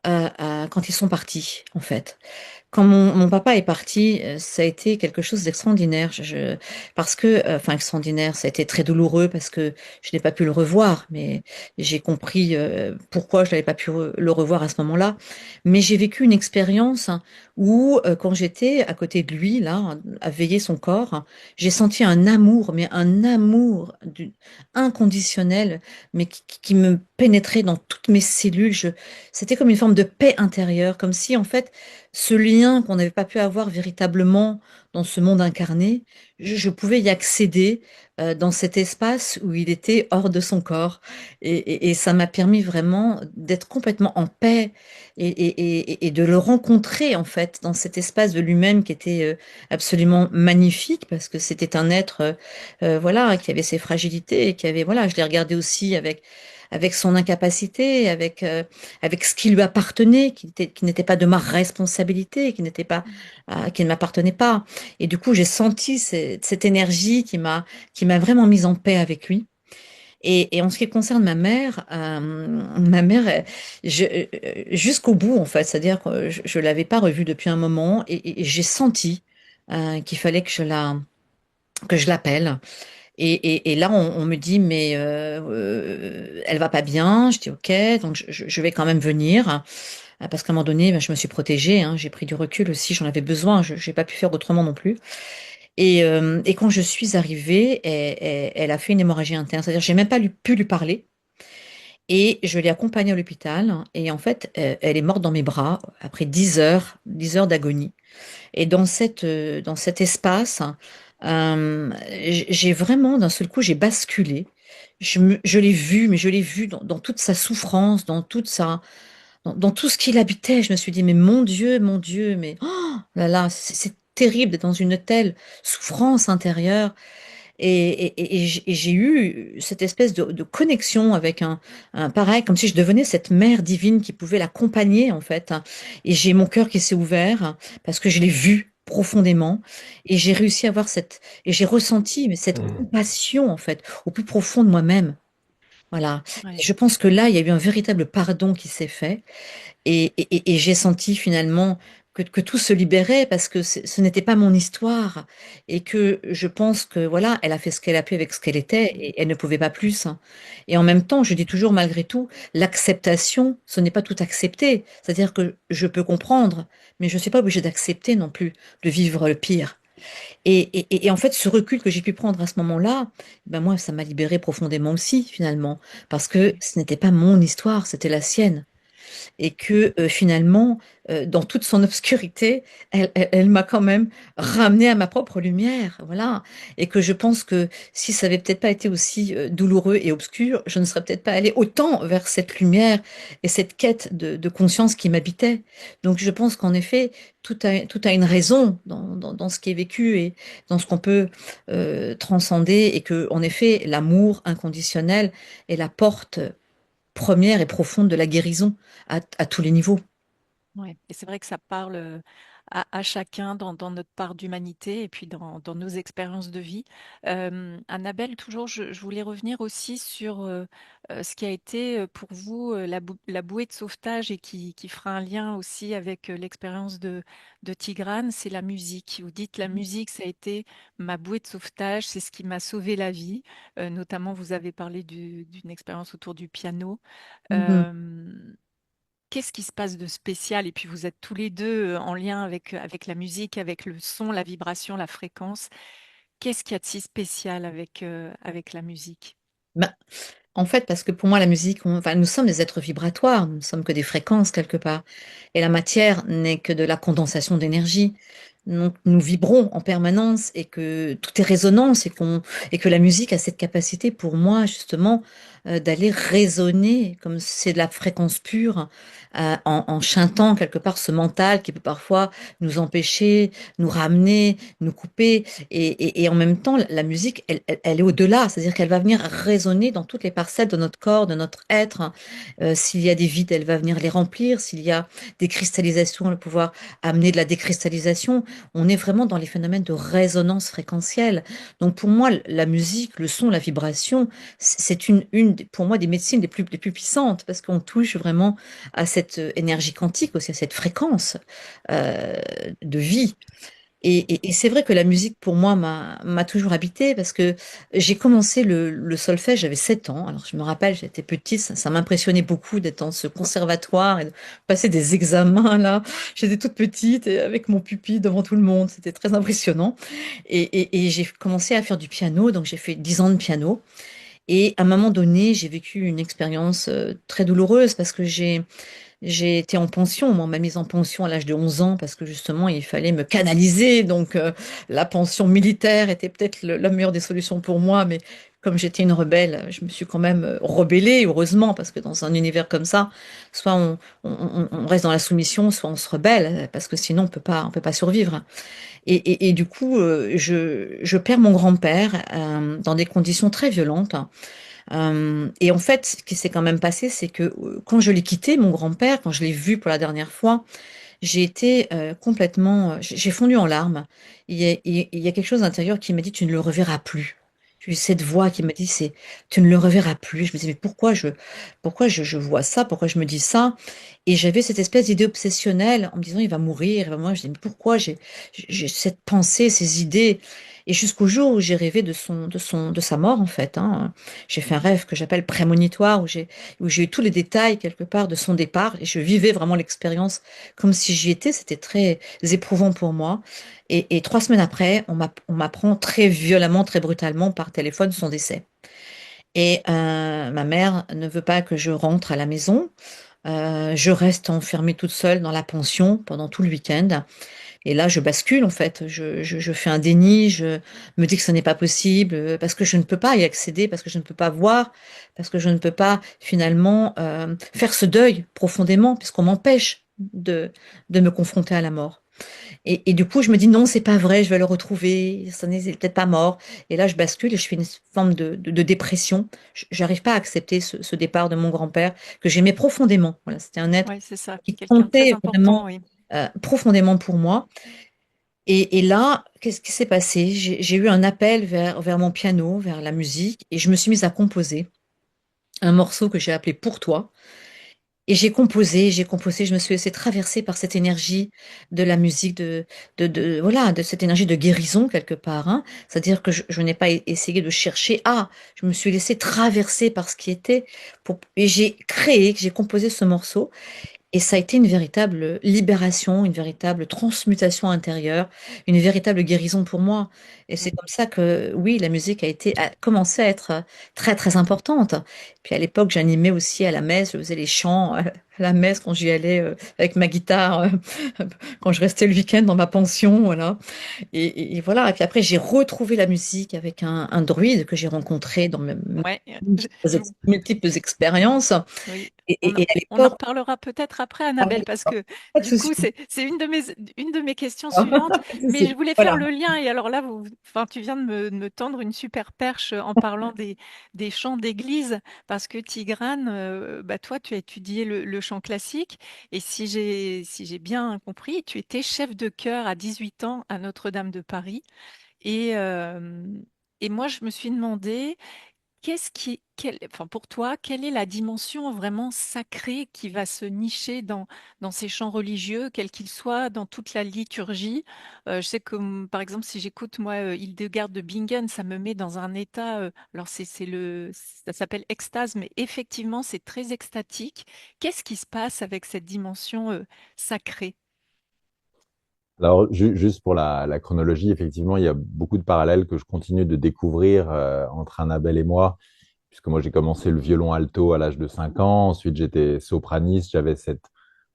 B: quand ils sont partis, en fait. Quand mon papa est parti, ça a été quelque chose d'extraordinaire. Parce que, enfin extraordinaire, ça a été très douloureux parce que je n'ai pas pu le revoir, mais j'ai compris pourquoi je n'avais pas pu le revoir à ce moment-là. Mais j'ai vécu une expérience hein, où, quand j'étais à côté de lui, là, à veiller son corps, hein, j'ai senti un amour, mais un amour inconditionnel, mais qui me pénétrait dans toutes mes cellules. C'était comme une forme de paix intérieure, comme si en fait ce lien qu'on n'avait pas pu avoir véritablement dans ce monde incarné, je pouvais y accéder dans cet espace où il était hors de son corps. Et ça m'a permis vraiment d'être complètement en paix et de le rencontrer en fait dans cet espace de lui-même qui était absolument magnifique parce que c'était un être voilà qui avait ses fragilités et qui avait voilà je l'ai regardé aussi avec son incapacité, avec ce qui lui appartenait, qui n'était pas de ma responsabilité, qui ne m'appartenait pas. Et du coup, j'ai senti cette énergie qui m'a vraiment mise en paix avec lui. Et en ce qui concerne ma mère, jusqu'au bout, en fait, c'est-à-dire que je l'avais pas revue depuis un moment et j'ai senti qu'il fallait que je l'appelle. Et là, on me dit, mais elle va pas bien. Je dis, ok, donc je vais quand même venir. Parce qu'à un moment donné, ben, je me suis protégée, hein, j'ai pris du recul aussi, j'en avais besoin, je n'ai pas pu faire autrement non plus. Et quand je suis arrivée, elle a fait une hémorragie interne, c'est-à-dire j'ai même pas pu lui parler. Et je l'ai accompagnée à l'hôpital. Et en fait, elle est morte dans mes bras après 10 heures d'agonie. Et dans cet espace, j'ai vraiment, d'un seul coup, j'ai basculé. Je l'ai vue, mais je l'ai vue dans toute sa souffrance, dans tout ce qui l'habitait. Je me suis dit, mais mon Dieu, mais oh là là, c'est terrible d'être dans une telle souffrance intérieure. Et j'ai eu cette espèce de connexion avec pareil, comme si je devenais cette mère divine qui pouvait l'accompagner, en fait. Et j'ai mon cœur qui s'est ouvert parce que je l'ai vue profondément et j'ai réussi à avoir et j'ai ressenti mais cette compassion, en fait, au plus profond de moi-même. Voilà. Et
A: Ouais.
B: je pense que là, il y a eu un véritable pardon qui s'est fait. Et j'ai senti finalement que tout se libérait parce que ce n'était pas mon histoire et que je pense que voilà, elle a fait ce qu'elle a pu avec ce qu'elle était et elle ne pouvait pas plus. Et en même temps, je dis toujours malgré tout, l'acceptation, ce n'est pas tout accepter. C'est-à-dire que je peux comprendre, mais je ne suis pas obligée d'accepter non plus de vivre le pire. Et en fait, ce recul que j'ai pu prendre à ce moment-là, ben moi, ça m'a libérée profondément aussi, finalement, parce que
A: Ouais.
B: ce n'était pas mon histoire, c'était la sienne et que finalement, dans toute son obscurité, elle m'a quand même ramené à ma propre lumière, voilà. Et que je pense que si ça avait peut-être pas été aussi douloureux et obscur, je ne serais peut-être pas allée autant vers cette lumière et cette quête de conscience qui m'habitait. Donc je pense qu'en effet, tout a une raison dans ce qui est vécu et dans ce qu'on peut transcender et que, en effet, l'amour inconditionnel est la porte première et profonde de la guérison à tous les niveaux.
A: Ouais, et c'est vrai que ça parle à chacun dans notre part d'humanité et puis dans nos expériences de vie. Annabelle, toujours, je voulais revenir aussi sur ce qui a été pour vous la bouée de sauvetage et qui fera un lien aussi avec l'expérience de Tigrane, c'est la musique. Vous dites la musique, ça a été ma bouée de sauvetage, c'est ce qui m'a sauvé la vie. Notamment, vous avez parlé d'une expérience autour du piano.
B: Mhm.
A: Euh, Qu'est-ce qui se passe de spécial? Et puis vous êtes tous les deux en lien avec la musique, avec le son, la vibration, la fréquence. Qu'est-ce qu'il y a de si spécial avec la musique?
B: Bah, en fait, parce que pour moi, la musique, enfin, nous sommes des êtres vibratoires, nous ne sommes que des fréquences quelque part. Et la matière n'est que de la condensation d'énergie. Donc, nous vibrons en permanence et que tout est résonance et que la musique a cette capacité pour moi, justement, d'aller résonner comme c'est de la fréquence pure, en chantant quelque part ce mental qui peut parfois nous empêcher, nous ramener, nous couper. Et en même temps, la musique, elle est au-delà, c'est-à-dire qu'elle va venir résonner dans toutes les parcelles de notre corps, de notre être. S'il y a des vides, elle va venir les remplir. S'il y a des cristallisations, elle va pouvoir amener de la décristallisation. On est vraiment dans les phénomènes de résonance fréquentielle. Donc pour moi, la musique, le son, la vibration, c'est pour moi, des médecines les plus puissantes parce qu'on touche vraiment à cette énergie quantique aussi, à cette fréquence euh, de vie. Et c'est vrai que la musique, pour moi, m'a toujours habité parce que j'ai commencé le solfège, j'avais 7 ans. Alors, je me rappelle, j'étais petite, ça m'impressionnait beaucoup d'être dans ce conservatoire et de passer des examens là. J'étais toute petite et avec mon pupitre devant tout le monde. C'était très impressionnant. Et j'ai commencé à faire du piano, donc j'ai fait 10 ans de piano. Et à un moment donné, j'ai vécu une expérience très douloureuse parce que j'ai été en pension. Moi, on m'a mise en pension à l'âge de 11 ans parce que justement, il fallait me canaliser. Donc, la pension militaire était peut-être la meilleure des solutions pour moi. Mais comme j'étais une rebelle, je me suis quand même rebellée, heureusement, parce que dans un univers comme ça, soit on reste dans la soumission, soit on se rebelle, parce que sinon, on peut pas survivre. Et du coup, je perds mon grand-père dans des conditions très violentes. Et en fait, ce qui s'est quand même passé, c'est que quand je l'ai quitté, mon grand-père, quand je l'ai vu pour la dernière fois, j'ai été complètement, j'ai fondu en larmes. Il y a quelque chose à l'intérieur qui m'a dit, tu ne le reverras plus. J'ai eu cette voix qui m'a dit, tu ne le reverras plus. Je me disais, mais pourquoi je vois ça? Pourquoi je me dis ça? Et j'avais cette espèce d'idée obsessionnelle en me disant, il va mourir. Moi, je dis, mais pourquoi j'ai cette pensée, ces idées? Et jusqu'au jour où j'ai rêvé de sa mort, en fait, hein. J'ai fait un rêve que j'appelle prémonitoire, où j'ai eu tous les détails, quelque part, de son départ. Et je vivais vraiment l'expérience comme si j'y étais. C'était très éprouvant pour moi. Et 3 semaines après, on m'apprend très violemment, très brutalement par téléphone son décès. Et ma mère ne veut pas que je rentre à la maison. Je reste enfermée toute seule dans la pension pendant tout le week-end. Et là, je bascule en fait. Je fais un déni. Je me dis que ce n'est pas possible parce que je ne peux pas y accéder, parce que je ne peux pas voir, parce que je ne peux pas finalement faire ce deuil profondément, puisqu'on m'empêche de me confronter à la mort. Et du coup, je me dis non, c'est pas vrai, je vais le retrouver, ça n'est peut-être pas mort. Et là, je bascule et je fais une forme de dépression. J'arrive pas à accepter ce départ de mon grand-père que j'aimais profondément. Voilà, c'était un être
A: Ouais, c'est ça,
B: qui
A: quelqu'un de très
B: comptait vraiment
A: important, oui.
B: profondément pour moi. Et là, qu'est-ce qui s'est passé? J'ai eu un appel vers mon piano, vers la musique, et je me suis mise à composer un morceau que j'ai appelé Pour toi. Et j'ai composé, je me suis laissée traverser par cette énergie de la musique, voilà, de cette énergie de guérison quelque part, hein. C'est-à-dire que je n'ai pas essayé de chercher, je me suis laissée traverser par ce qui était, et j'ai composé ce morceau. Et ça a été une véritable libération, une véritable transmutation intérieure, une véritable guérison pour moi. Et c'est
A: Mm.
B: comme ça que, oui, la musique a commencé à être très, très importante. Puis à l'époque, j'animais aussi à la messe, je faisais les chants à la messe quand j'y allais avec ma guitare, quand je restais le week-end dans ma pension, voilà. Et voilà. Et puis après, j'ai retrouvé la musique avec un druide que j'ai rencontré dans mes
A: Ouais, je
B: multiples expériences.
A: oui,
B: Et à
A: on en
B: l'époque,
A: reparlera peut-être après,
B: ah oui,
A: Annabelle, parce
B: d'accord.
A: que
B: Pas de
A: du
B: souci.
A: coup, c'est une de mes questions suivantes.
B: Pas de
A: Mais
B: souci.
A: je voulais faire
B: Voilà.
A: le lien. Et alors là, enfin, tu viens de me tendre une super perche en parlant des chants d'église, parce que Tigrane, bah, toi, tu as étudié le chant classique. Et si j'ai bien compris, tu étais chef de chœur à 18 ans à Notre-Dame de Paris. Et, euh, et moi, je me suis demandé, enfin pour toi, quelle est la dimension vraiment sacrée qui va se nicher dans ces chants religieux, quels qu'ils soient, dans toute la liturgie? Je sais que, par exemple, si j'écoute moi Hildegarde de Bingen, ça me met dans un état. Alors ça s'appelle extase, mais effectivement, c'est très extatique. Qu'est-ce qui se passe avec cette dimension sacrée?
C: Alors, juste pour la chronologie, effectivement, il y a beaucoup de parallèles que je continue de découvrir entre Annabelle et moi, puisque moi, j'ai commencé le violon alto à l'âge de 5 ans. Ensuite, j'étais sopraniste. J'avais cette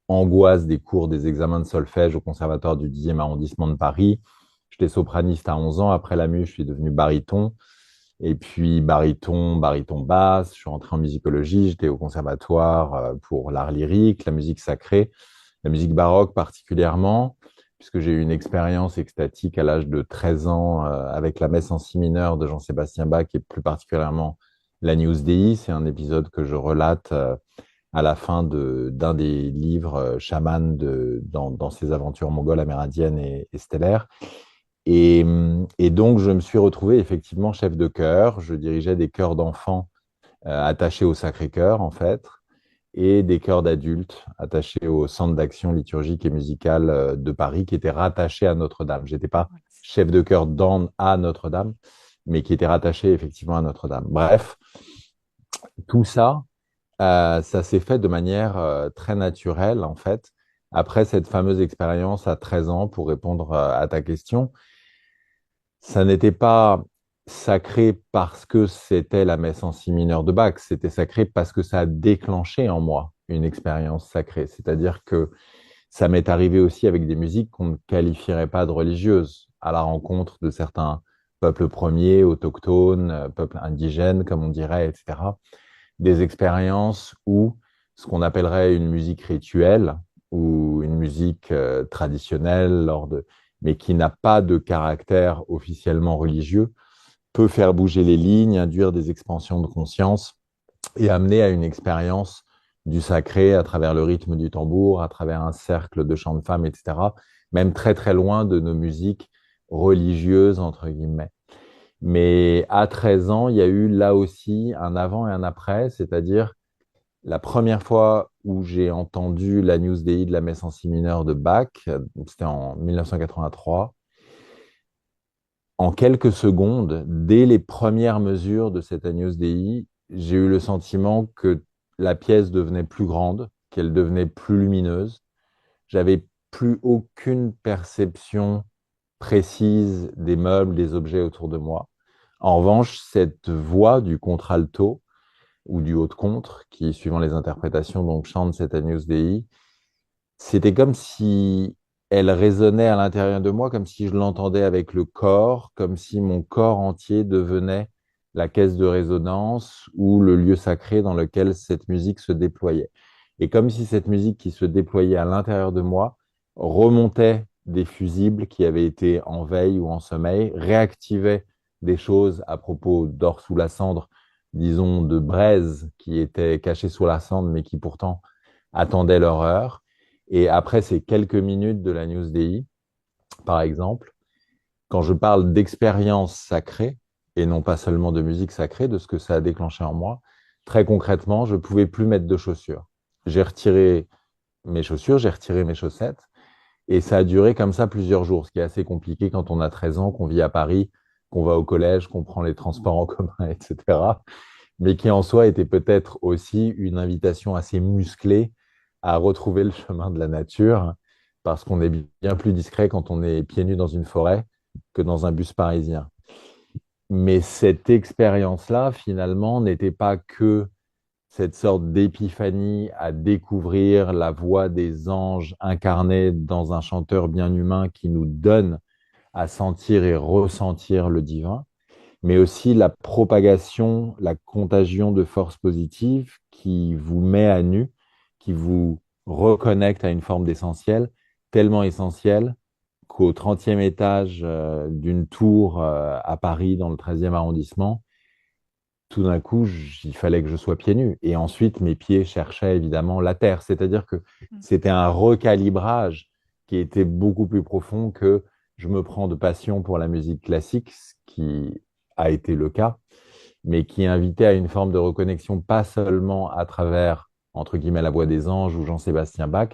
C: angoisse des cours, des examens de solfège au conservatoire du 10e arrondissement de Paris. J'étais sopraniste à 11 ans. Après la MU, je suis devenu baryton. Et puis, baryton basse. Je suis rentré en musicologie. J'étais au conservatoire pour l'art lyrique, la musique sacrée, la musique baroque particulièrement, puisque j'ai eu une expérience extatique à l'âge de 13 ans avec la messe en si mineur de Jean-Sébastien Bach et plus particulièrement l'Agnus Dei. C'est un épisode que je relate à la fin d'un des livres chaman dans ses aventures mongoles, amérindiennes et stellaires. Et donc, je me suis retrouvé effectivement chef de chœur. Je dirigeais des chœurs d'enfants attachés au Sacré-Cœur, en fait, et des chœurs d'adultes attachés au Centre d'action liturgique et musicale de Paris, qui étaient rattachés à Notre-Dame. J'étais pas
A: Voilà.
C: chef de chœur à Notre-Dame, mais qui était rattaché effectivement à Notre-Dame. Bref, tout ça, ça s'est fait de manière très naturelle, en fait. Après cette fameuse expérience à 13 ans, pour répondre à ta question, ça n'était pas sacré parce que c'était la messe en si mineur de Bach, c'était sacré parce que ça a déclenché en moi une expérience sacrée. C'est-à-dire que ça m'est arrivé aussi avec des musiques qu'on ne qualifierait pas de religieuses, à la rencontre de certains peuples premiers, autochtones, peuples indigènes, comme on dirait, etc. Des expériences où ce qu'on appellerait une musique rituelle ou une musique traditionnelle, mais qui n'a pas de caractère officiellement religieux, peut faire bouger les lignes, induire des expansions de conscience et amener à une expérience du sacré à travers le rythme du tambour, à travers un cercle de chants de femmes, etc., même très très loin de nos musiques religieuses, entre guillemets. Mais à 13 ans, il y a eu là aussi un avant et un après, c'est-à-dire la première fois où j'ai entendu la News Dei de la messe en si mineur de Bach, c'était en 1983. En quelques secondes, dès les premières mesures de cette Agnus Dei, j'ai eu le sentiment que la pièce devenait plus grande, qu'elle devenait plus lumineuse. J'avais plus aucune perception précise des meubles, des objets autour de moi. En revanche, cette voix du contralto ou du haut de contre, qui, suivant les interprétations, donc chante cette Agnus Dei, c'était comme si elle résonnait à l'intérieur de moi, comme si je l'entendais avec le corps, comme si mon corps entier devenait la caisse de résonance ou le lieu sacré dans lequel cette musique se déployait. Et comme si cette musique qui se déployait à l'intérieur de moi remontait des fusibles qui avaient été en veille ou en sommeil, réactivait des choses à propos d'or sous la cendre, disons de braise qui étaient cachées sous la cendre, mais qui pourtant attendaient leur heure. Et après ces quelques minutes de la News Dei, par exemple, quand je parle d'expérience sacrée, et non pas seulement de musique sacrée, de ce que ça a déclenché en moi, très concrètement, je ne pouvais plus mettre de chaussures. J'ai retiré mes chaussures, j'ai retiré mes chaussettes, et ça a duré comme ça plusieurs jours, ce qui est assez compliqué quand on a 13 ans, qu'on vit à Paris, qu'on va au collège, qu'on prend les transports en commun, etc. Mais qui en soi était peut-être aussi une invitation assez musclée à retrouver le chemin de la nature, parce qu'on est bien plus discret quand on est pieds nus dans une forêt que dans un bus parisien. Mais cette expérience-là, finalement, n'était pas que cette sorte d'épiphanie à découvrir la voix des anges incarnés dans un chanteur bien humain qui nous donne à sentir et ressentir le divin, mais aussi la propagation, la contagion de forces positives qui vous met à nu, qui vous reconnecte à une forme d'essentiel, tellement essentielle qu'au 30e étage d'une tour à Paris, dans le 13e arrondissement, tout d'un coup, il fallait que je sois pieds nus. Et ensuite, mes pieds cherchaient évidemment la terre. C'est-à-dire que c'était un recalibrage qui était beaucoup plus profond que je me prends de passion pour la musique classique, ce qui a été le cas, mais qui invitait à une forme de reconnexion, pas seulement à travers, entre guillemets, la voix des anges ou Jean-Sébastien Bach,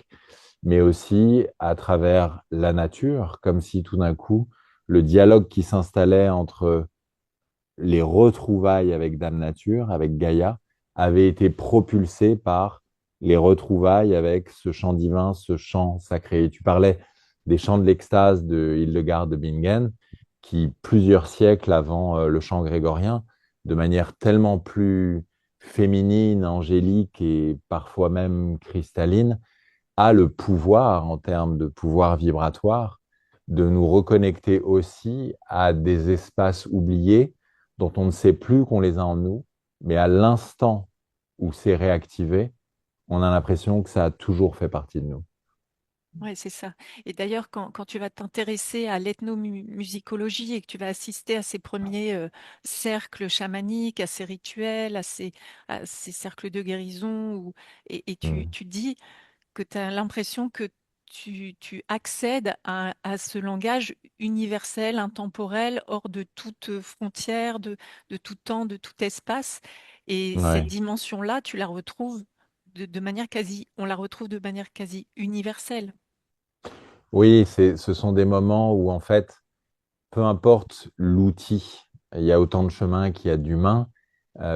C: mais aussi à travers la nature, comme si tout d'un coup, le dialogue qui s'installait entre les retrouvailles avec Dame Nature, avec Gaïa, avaient été propulsées par les retrouvailles avec ce chant divin, ce chant sacré. Et tu parlais des chants de l'extase de Hildegard de Bingen, qui, plusieurs siècles avant le chant grégorien, de manière tellement plus féminine, angélique et parfois même cristalline, a le pouvoir, en termes de pouvoir vibratoire, de nous reconnecter aussi à des espaces oubliés dont on ne sait plus qu'on les a en nous, mais à l'instant où c'est réactivé, on a l'impression que ça a toujours fait partie de nous.
A: Ouais, c'est ça. Et d'ailleurs, quand tu vas t'intéresser à l'ethnomusicologie et que tu vas assister à ces premiers cercles chamaniques, à ces rituels, à ces cercles de guérison, et
C: Mm.
A: tu dis que tu as l'impression que tu accèdes à ce langage universel, intemporel, hors de toute frontière, de tout temps, de tout espace. Et cette
C: Ouais.
A: dimension-là, tu la retrouves de manière quasi, on la retrouve de manière quasi universelle.
C: Oui, ce sont des moments où, en fait, peu importe l'outil, il y a autant de chemins qu'il y a d'humains.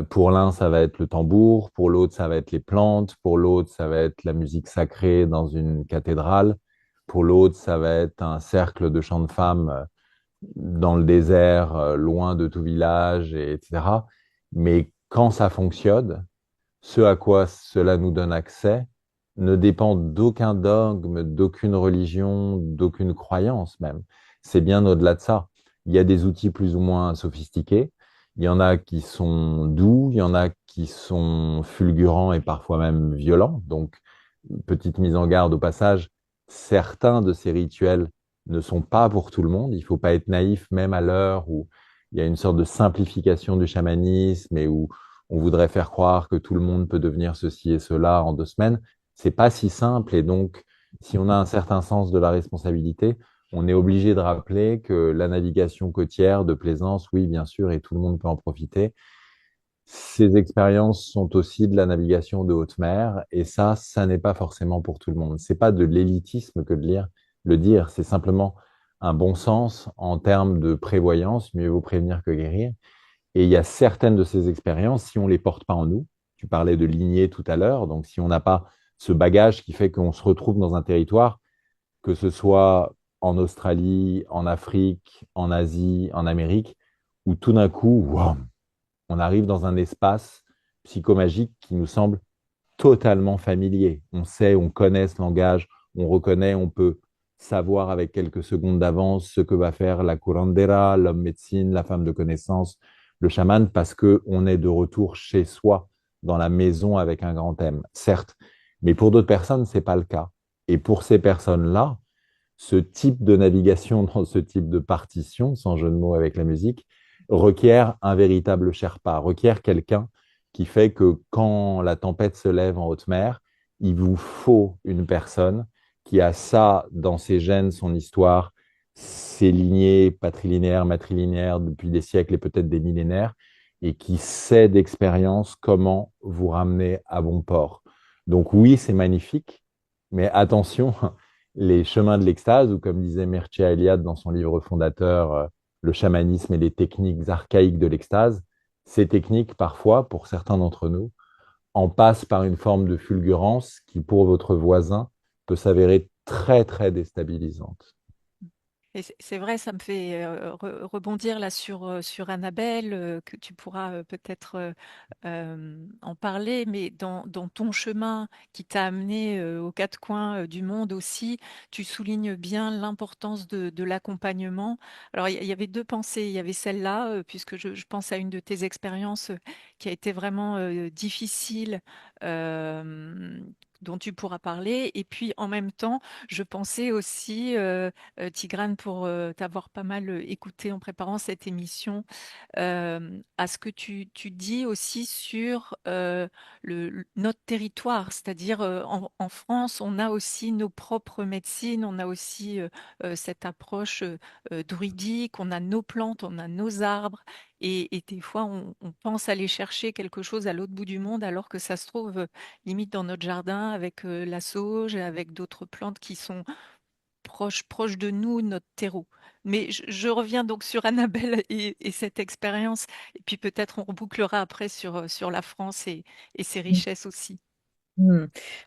C: Pour l'un, ça va être le tambour, pour l'autre, ça va être les plantes, pour l'autre, ça va être la musique sacrée dans une cathédrale, pour l'autre, ça va être un cercle de chants de femmes dans le désert, loin de tout village, etc. Mais quand ça fonctionne, ce à quoi cela nous donne accès ne dépend d'aucun dogme, d'aucune religion, d'aucune croyance même. C'est bien au-delà de ça. Il y a des outils plus ou moins sophistiqués. Il y en a qui sont doux, il y en a qui sont fulgurants et parfois même violents. Donc, petite mise en garde au passage, certains de ces rituels ne sont pas pour tout le monde. Il ne faut pas être naïf, même à l'heure où il y a une sorte de simplification du chamanisme et où on voudrait faire croire que tout le monde peut devenir ceci et cela en 2 semaines. C'est pas si simple et donc, si on a un certain sens de la responsabilité, on est obligé de rappeler que la navigation côtière de plaisance, oui, bien sûr, et tout le monde peut en profiter. Ces expériences sont aussi de la navigation de haute mer, et ça n'est pas forcément pour tout le monde. C'est pas de l'élitisme que de le dire, c'est simplement un bon sens en termes de prévoyance, mieux vaut prévenir que guérir. Et il y a certaines de ces expériences, si on les porte pas en nous, tu parlais de lignée tout à l'heure, donc si on n'a pas ce bagage qui fait qu'on se retrouve dans un territoire, que ce soit en Australie, en Afrique, en Asie, en Amérique, où tout d'un coup, wow, on arrive dans un espace psychomagique qui nous semble totalement familier. On sait, on connaît ce langage, on reconnaît, on peut savoir avec quelques secondes d'avance ce que va faire la curandera, l'homme médecine, la femme de connaissance, le chaman, parce que on est de retour chez soi, dans la maison avec un grand M, certes. Mais pour d'autres personnes, c'est pas le cas. Et pour ces personnes-là, ce type de navigation dans ce type de partition, sans jeu de mots avec la musique, requiert un véritable Sherpa, requiert quelqu'un qui fait que quand la tempête se lève en haute mer, il vous faut une personne qui a ça dans ses gènes, son histoire, ses lignées patrilinéaires, matrilinéaires depuis des siècles et peut-être des millénaires, et qui sait d'expérience comment vous ramener à bon port. Donc oui, c'est magnifique, mais attention, les chemins de l'extase, ou comme disait Mircea Eliade dans son livre fondateur, Le chamanisme et les techniques archaïques de l'extase, ces techniques, parfois, pour certains d'entre nous, en passent par une forme de fulgurance qui, pour votre voisin, peut s'avérer très, très déstabilisante.
A: Et c'est vrai, ça me fait rebondir là sur Annabelle, que tu pourras peut-être en parler, mais dans ton chemin qui t'a amené aux quatre coins du monde aussi, tu soulignes bien l'importance de l'accompagnement. Alors, il y avait deux pensées. Il y avait celle-là, puisque je pense à une de tes expériences qui a été vraiment difficile. euh, dont tu pourras parler. Et puis en même temps, je pensais aussi Tigrane, pour t'avoir pas mal écouté en préparant cette émission, à ce que tu dis aussi sur notre territoire, c'est-à-dire en France, on a aussi nos propres médecines, on a aussi cette approche druidique, on a nos plantes, on a nos arbres, et des fois on pense aller chercher quelque chose à l'autre bout du monde alors que ça se trouve limite dans notre jardin avec la sauge, avec d'autres plantes qui sont proche de nous, notre terreau. Mais je reviens donc sur Annabelle et cette expérience, et puis peut-être on rebouclera après sur la France et ses richesses aussi.
B: En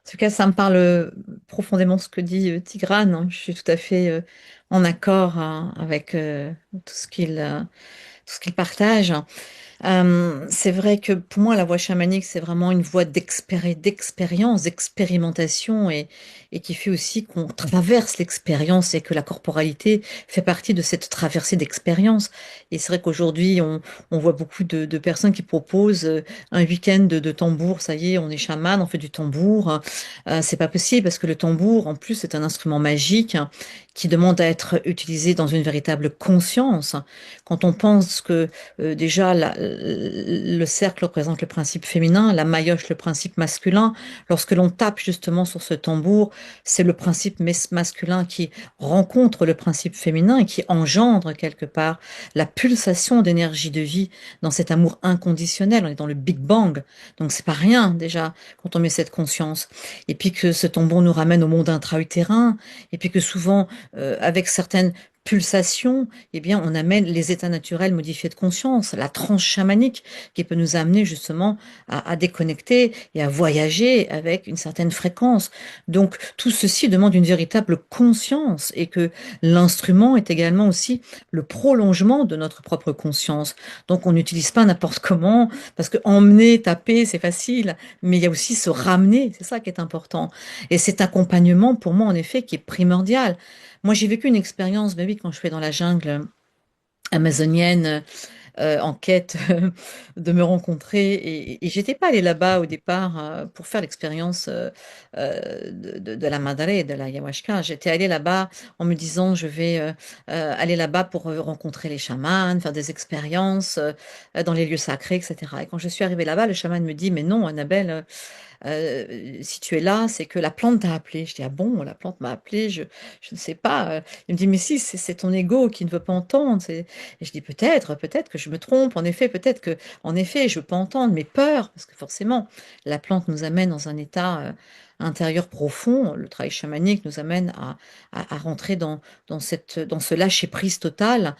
B: tout cas, ça me parle profondément ce que dit Tigrane, hein. Je suis tout à fait en accord hein, avec tout ce qu'il partage. C'est vrai que pour moi, la voie chamanique, c'est vraiment une voie d'expérience, d'expérimentation et qui fait aussi qu'on traverse l'expérience et que la corporalité fait partie de cette traversée d'expérience. Et c'est vrai qu'aujourd'hui, on voit beaucoup de personnes qui proposent un week-end de tambour. Ça y est, on est chaman, on fait du tambour. C'est pas possible parce que le tambour, en plus, c'est un instrument magique qui demande à être utilisé dans une véritable conscience. Quand on pense que déjà, le cercle représente le principe féminin, la maillotche le principe masculin. Lorsque l'on tape justement sur ce tambour, c'est le principe masculin qui rencontre le principe féminin et qui engendre quelque part la pulsation d'énergie de vie dans cet amour inconditionnel. On est dans le Big Bang, donc c'est pas rien déjà quand on met cette conscience. Et puis que ce tambour nous ramène au monde intra-utérin, et puis que souvent, avec certaines pulsation, eh bien, on amène les états naturels modifiés de conscience, la transe chamanique qui peut nous amener justement à déconnecter et à voyager avec une certaine fréquence. Donc, tout ceci demande une véritable conscience et que l'instrument est également aussi le prolongement de notre propre conscience. Donc, on n'utilise pas n'importe comment parce que emmener, taper, c'est facile, mais il y a aussi se ramener, c'est ça qui est important. Et cet accompagnement, pour moi, en effet, qui est primordial. Moi, j'ai vécu une expérience, bah oui, quand je suis dans la jungle amazonienne, en quête de me rencontrer. Et j'étais pas allée là-bas au départ pour faire l'expérience de la madre, de la ayahuasca. J'étais allée là-bas en me disant, je vais aller là-bas pour rencontrer les chamans, faire des expériences dans les lieux sacrés, etc. Et quand je suis arrivée là-bas, le chaman me dit, mais non, Annabelle, si tu es là, c'est que la plante t'a appelé. Je dis, ah bon, la plante m'a appelé, je ne sais pas. Il me dit, mais si, c'est ton ego qui ne veut pas entendre. Et je dis, peut-être que je me trompe. En effet, peut-être que, en effet, je veux pas entendre, mais peur, parce que forcément, la plante nous amène dans un état intérieur profond. Le travail chamanique nous amène à rentrer dans ce lâcher-prise total,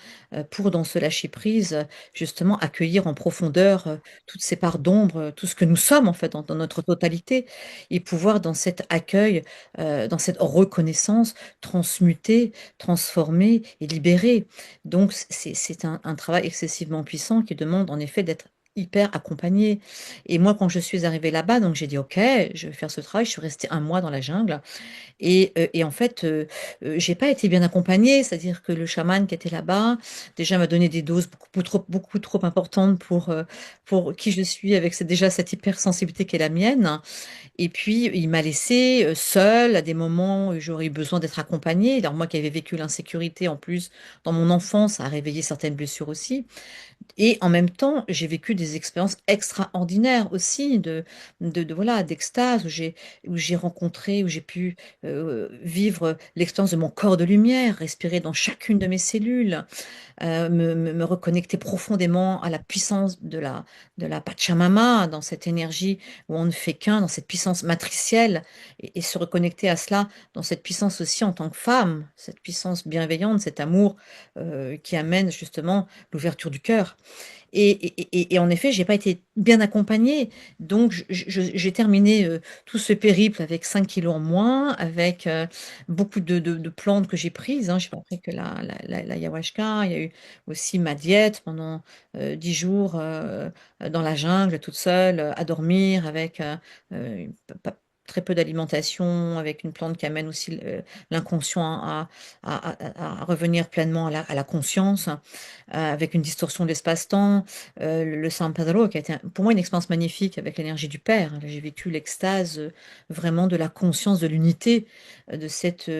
B: pour, dans ce lâcher-prise, justement, accueillir en profondeur toutes ces parts d'ombre, tout ce que nous sommes en fait dans notre totalité, et pouvoir dans cet accueil, dans cette reconnaissance, transmuter, transformer et libérer. Donc c'est un travail excessivement puissant qui demande en effet d'être hyper accompagné. Et moi, quand je suis arrivée là-bas, donc j'ai dit, OK, je vais faire ce travail. Je suis restée un mois dans la jungle. Et en fait, j'ai pas été bien accompagnée, c'est-à-dire que le chaman qui était là-bas, déjà m'a donné des doses beaucoup trop importantes pour qui je suis avec déjà cette hypersensibilité qui est la mienne. Et puis, il m'a laissée seule à des moments où j'aurais eu besoin d'être accompagnée. Alors moi qui avais vécu l'insécurité en plus dans mon enfance, ça a réveillé certaines blessures aussi. Et en même temps, j'ai vécu des expériences extraordinaires aussi voilà, d'extase où j'ai rencontré, où j'ai pu vivre l'expérience de mon corps de lumière, respirer dans chacune de mes cellules, me reconnecter profondément à la puissance de la Pachamama, dans cette énergie où on ne fait qu'un, dans cette puissance matricielle, et se reconnecter à cela, dans cette puissance aussi en tant que femme, cette puissance bienveillante, cet amour qui amène justement l'ouverture du cœur. Et en effet, j'ai pas été bien accompagnée. Donc, j'ai terminé tout ce périple avec 5 kilos en moins, avec beaucoup de plantes que j'ai prises. Hein. Je n'ai pas pris que la ayahuasca. Il y a eu aussi ma diète pendant 10 jours dans la jungle, toute seule, à dormir, avec très peu d'alimentation, avec une plante qui amène aussi l'inconscient à revenir pleinement à la conscience, avec une distorsion de l'espace-temps. Le San Pedro, qui a été pour moi une expérience magnifique avec l'énergie du Père. J'ai vécu l'extase vraiment de la conscience de l'unité, de cette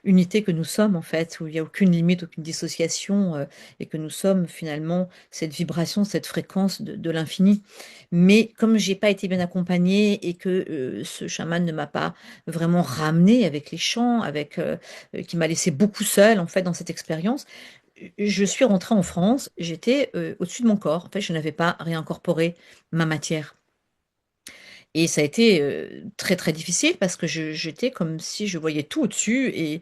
B: unité que nous sommes en fait, où il n'y a aucune limite, aucune dissociation, et que nous sommes finalement cette vibration, cette fréquence de l'infini. Mais comme j'ai pas été bien accompagnée et que ce chaman ne m'a pas vraiment ramenée avec les chants, qui m'a laissé beaucoup seule en fait dans cette expérience, je suis rentrée en France, j'étais au-dessus de mon corps. En fait, je n'avais pas réincorporé ma matière. Et ça a été très très difficile parce que j'étais comme si je voyais tout au-dessus et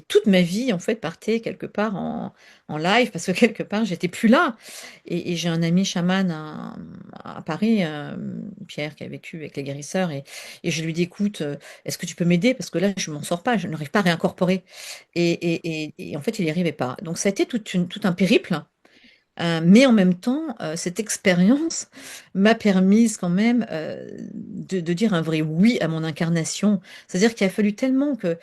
B: toute ma vie en fait partait quelque part en live parce que quelque part j'étais plus là. Et j'ai un ami chaman à Paris, Pierre, qui a vécu avec les guérisseurs, et je lui dis, écoute, est-ce que tu peux m'aider parce que là je m'en sors pas, je n'arrive pas à réincorporer. Et en fait il n'y arrivait pas. Donc ça a été tout un périple. Mais en même temps, cette expérience m'a permise quand même, de dire un vrai oui à mon incarnation. C'est-à-dire qu'il a fallu tellement heu,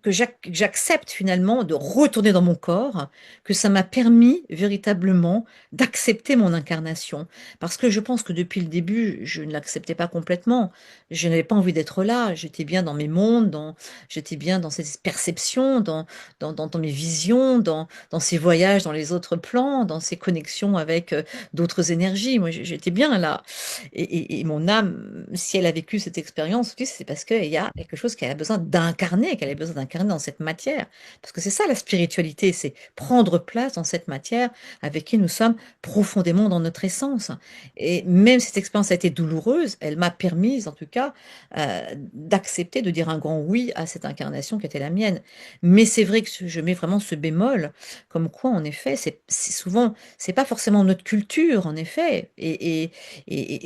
B: que j'accepte finalement de retourner dans mon corps, que ça m'a permis véritablement d'accepter mon incarnation. Parce que je pense que depuis le début, je ne l'acceptais pas complètement. Je n'avais pas envie d'être là. J'étais bien dans mes mondes, j'étais bien dans ces perceptions, dans mes visions, dans ces voyages dans les autres plans, dans ces connexions avec d'autres énergies. Moi, j'étais bien là. Et mon âme, si elle a vécu cette expérience, tu sais, c'est parce qu'il y a quelque chose qu'elle a besoin d'incarner, qu'elle a besoin d'incarner dans cette matière. Parce que c'est ça la spiritualité, c'est prendre place dans cette matière avec qui nous sommes profondément dans notre essence. Et même si cette expérience a été douloureuse, elle m'a permis, en tout cas, d'accepter de dire un grand oui à cette incarnation qui était la mienne. Mais c'est vrai que je mets vraiment ce bémol, comme quoi, en effet, c'est souvent, c'est pas forcément notre culture, en effet. Et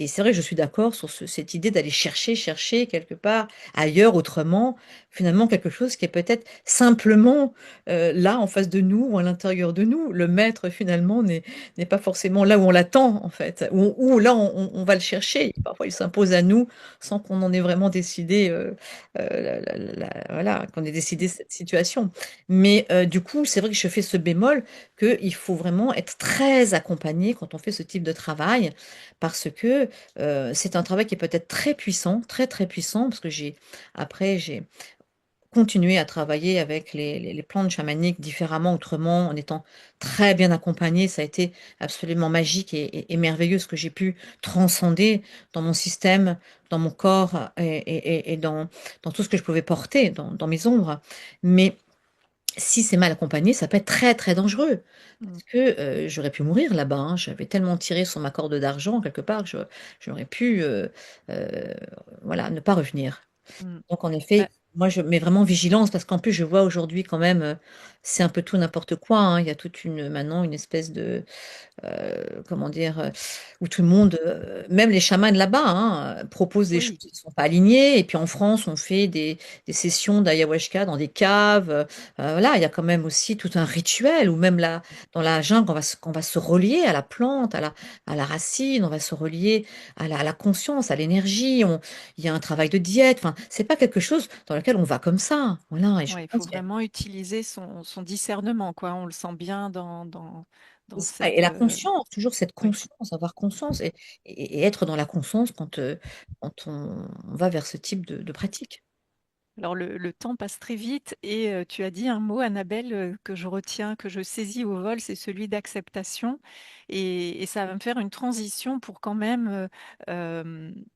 B: c'est vrai que je suis d'accord sur cette idée d'aller chercher quelque part ailleurs, autrement, finalement quelque chose qui est peut-être simplement là en face de nous ou à l'intérieur de nous. Le maître finalement n'est pas forcément là où on l'attend en fait, ou là on va le chercher. Parfois il s'impose à nous sans qu'on en ait vraiment décidé, voilà, qu'on ait décidé cette situation. Mais du coup, c'est vrai que je fais ce bémol qu'il faut vraiment être très accompagné quand on fait ce type de travail, parce que c'est un travail qui est peut-être très puissant, très très puissant, parce que j'ai continué à travailler avec les plantes chamaniques différemment, autrement, en étant très bien accompagnée. Ça a été absolument magique et merveilleux ce que j'ai pu transcender dans mon système, dans mon corps et dans tout ce que je pouvais porter, dans mes ombres. Mais si c'est mal accompagné, ça peut être très, très dangereux
A: Mmh.
B: parce que, j'aurais pu mourir là-bas, hein. J'avais tellement tiré sur ma corde d'argent quelque part que j'aurais pu, heu, voilà, ne pas revenir.
A: Mmh.
B: Donc en
A: Bah,
B: effet, moi je mets vraiment vigilance parce qu'en plus je vois aujourd'hui quand même, c'est un peu tout n'importe quoi, hein. Il y a toute une maintenant une espèce de, comment dire? Où tout le monde, même les chamans là-bas, hein, proposent des choses
A: oui.
B: qui ne sont pas alignées et puis en France, on fait des sessions d'ayahuasca dans des caves, voilà, il y a quand même aussi tout un rituel ou même là, dans la jungle, on va se relier à la plante, à la racine, on va se relier à la conscience, à l'énergie, on il y a un travail de diète, enfin, c'est pas quelque chose dans lequel on va comme ça, voilà et je
A: Ouais, il faut
B: pense qu'il y a
A: vraiment utiliser son discernement, quoi. On le sent bien
B: c'est
A: dans
B: ça et
A: cette,
B: la conscience, toujours cette
A: oui.
B: conscience, avoir conscience et être dans la conscience quand on va vers ce type de pratique.
A: Alors le temps passe très vite et tu as dit un mot, Annabelle, que je retiens, que je saisis au vol, c'est celui d'acceptation et ça va me faire une transition pour quand même,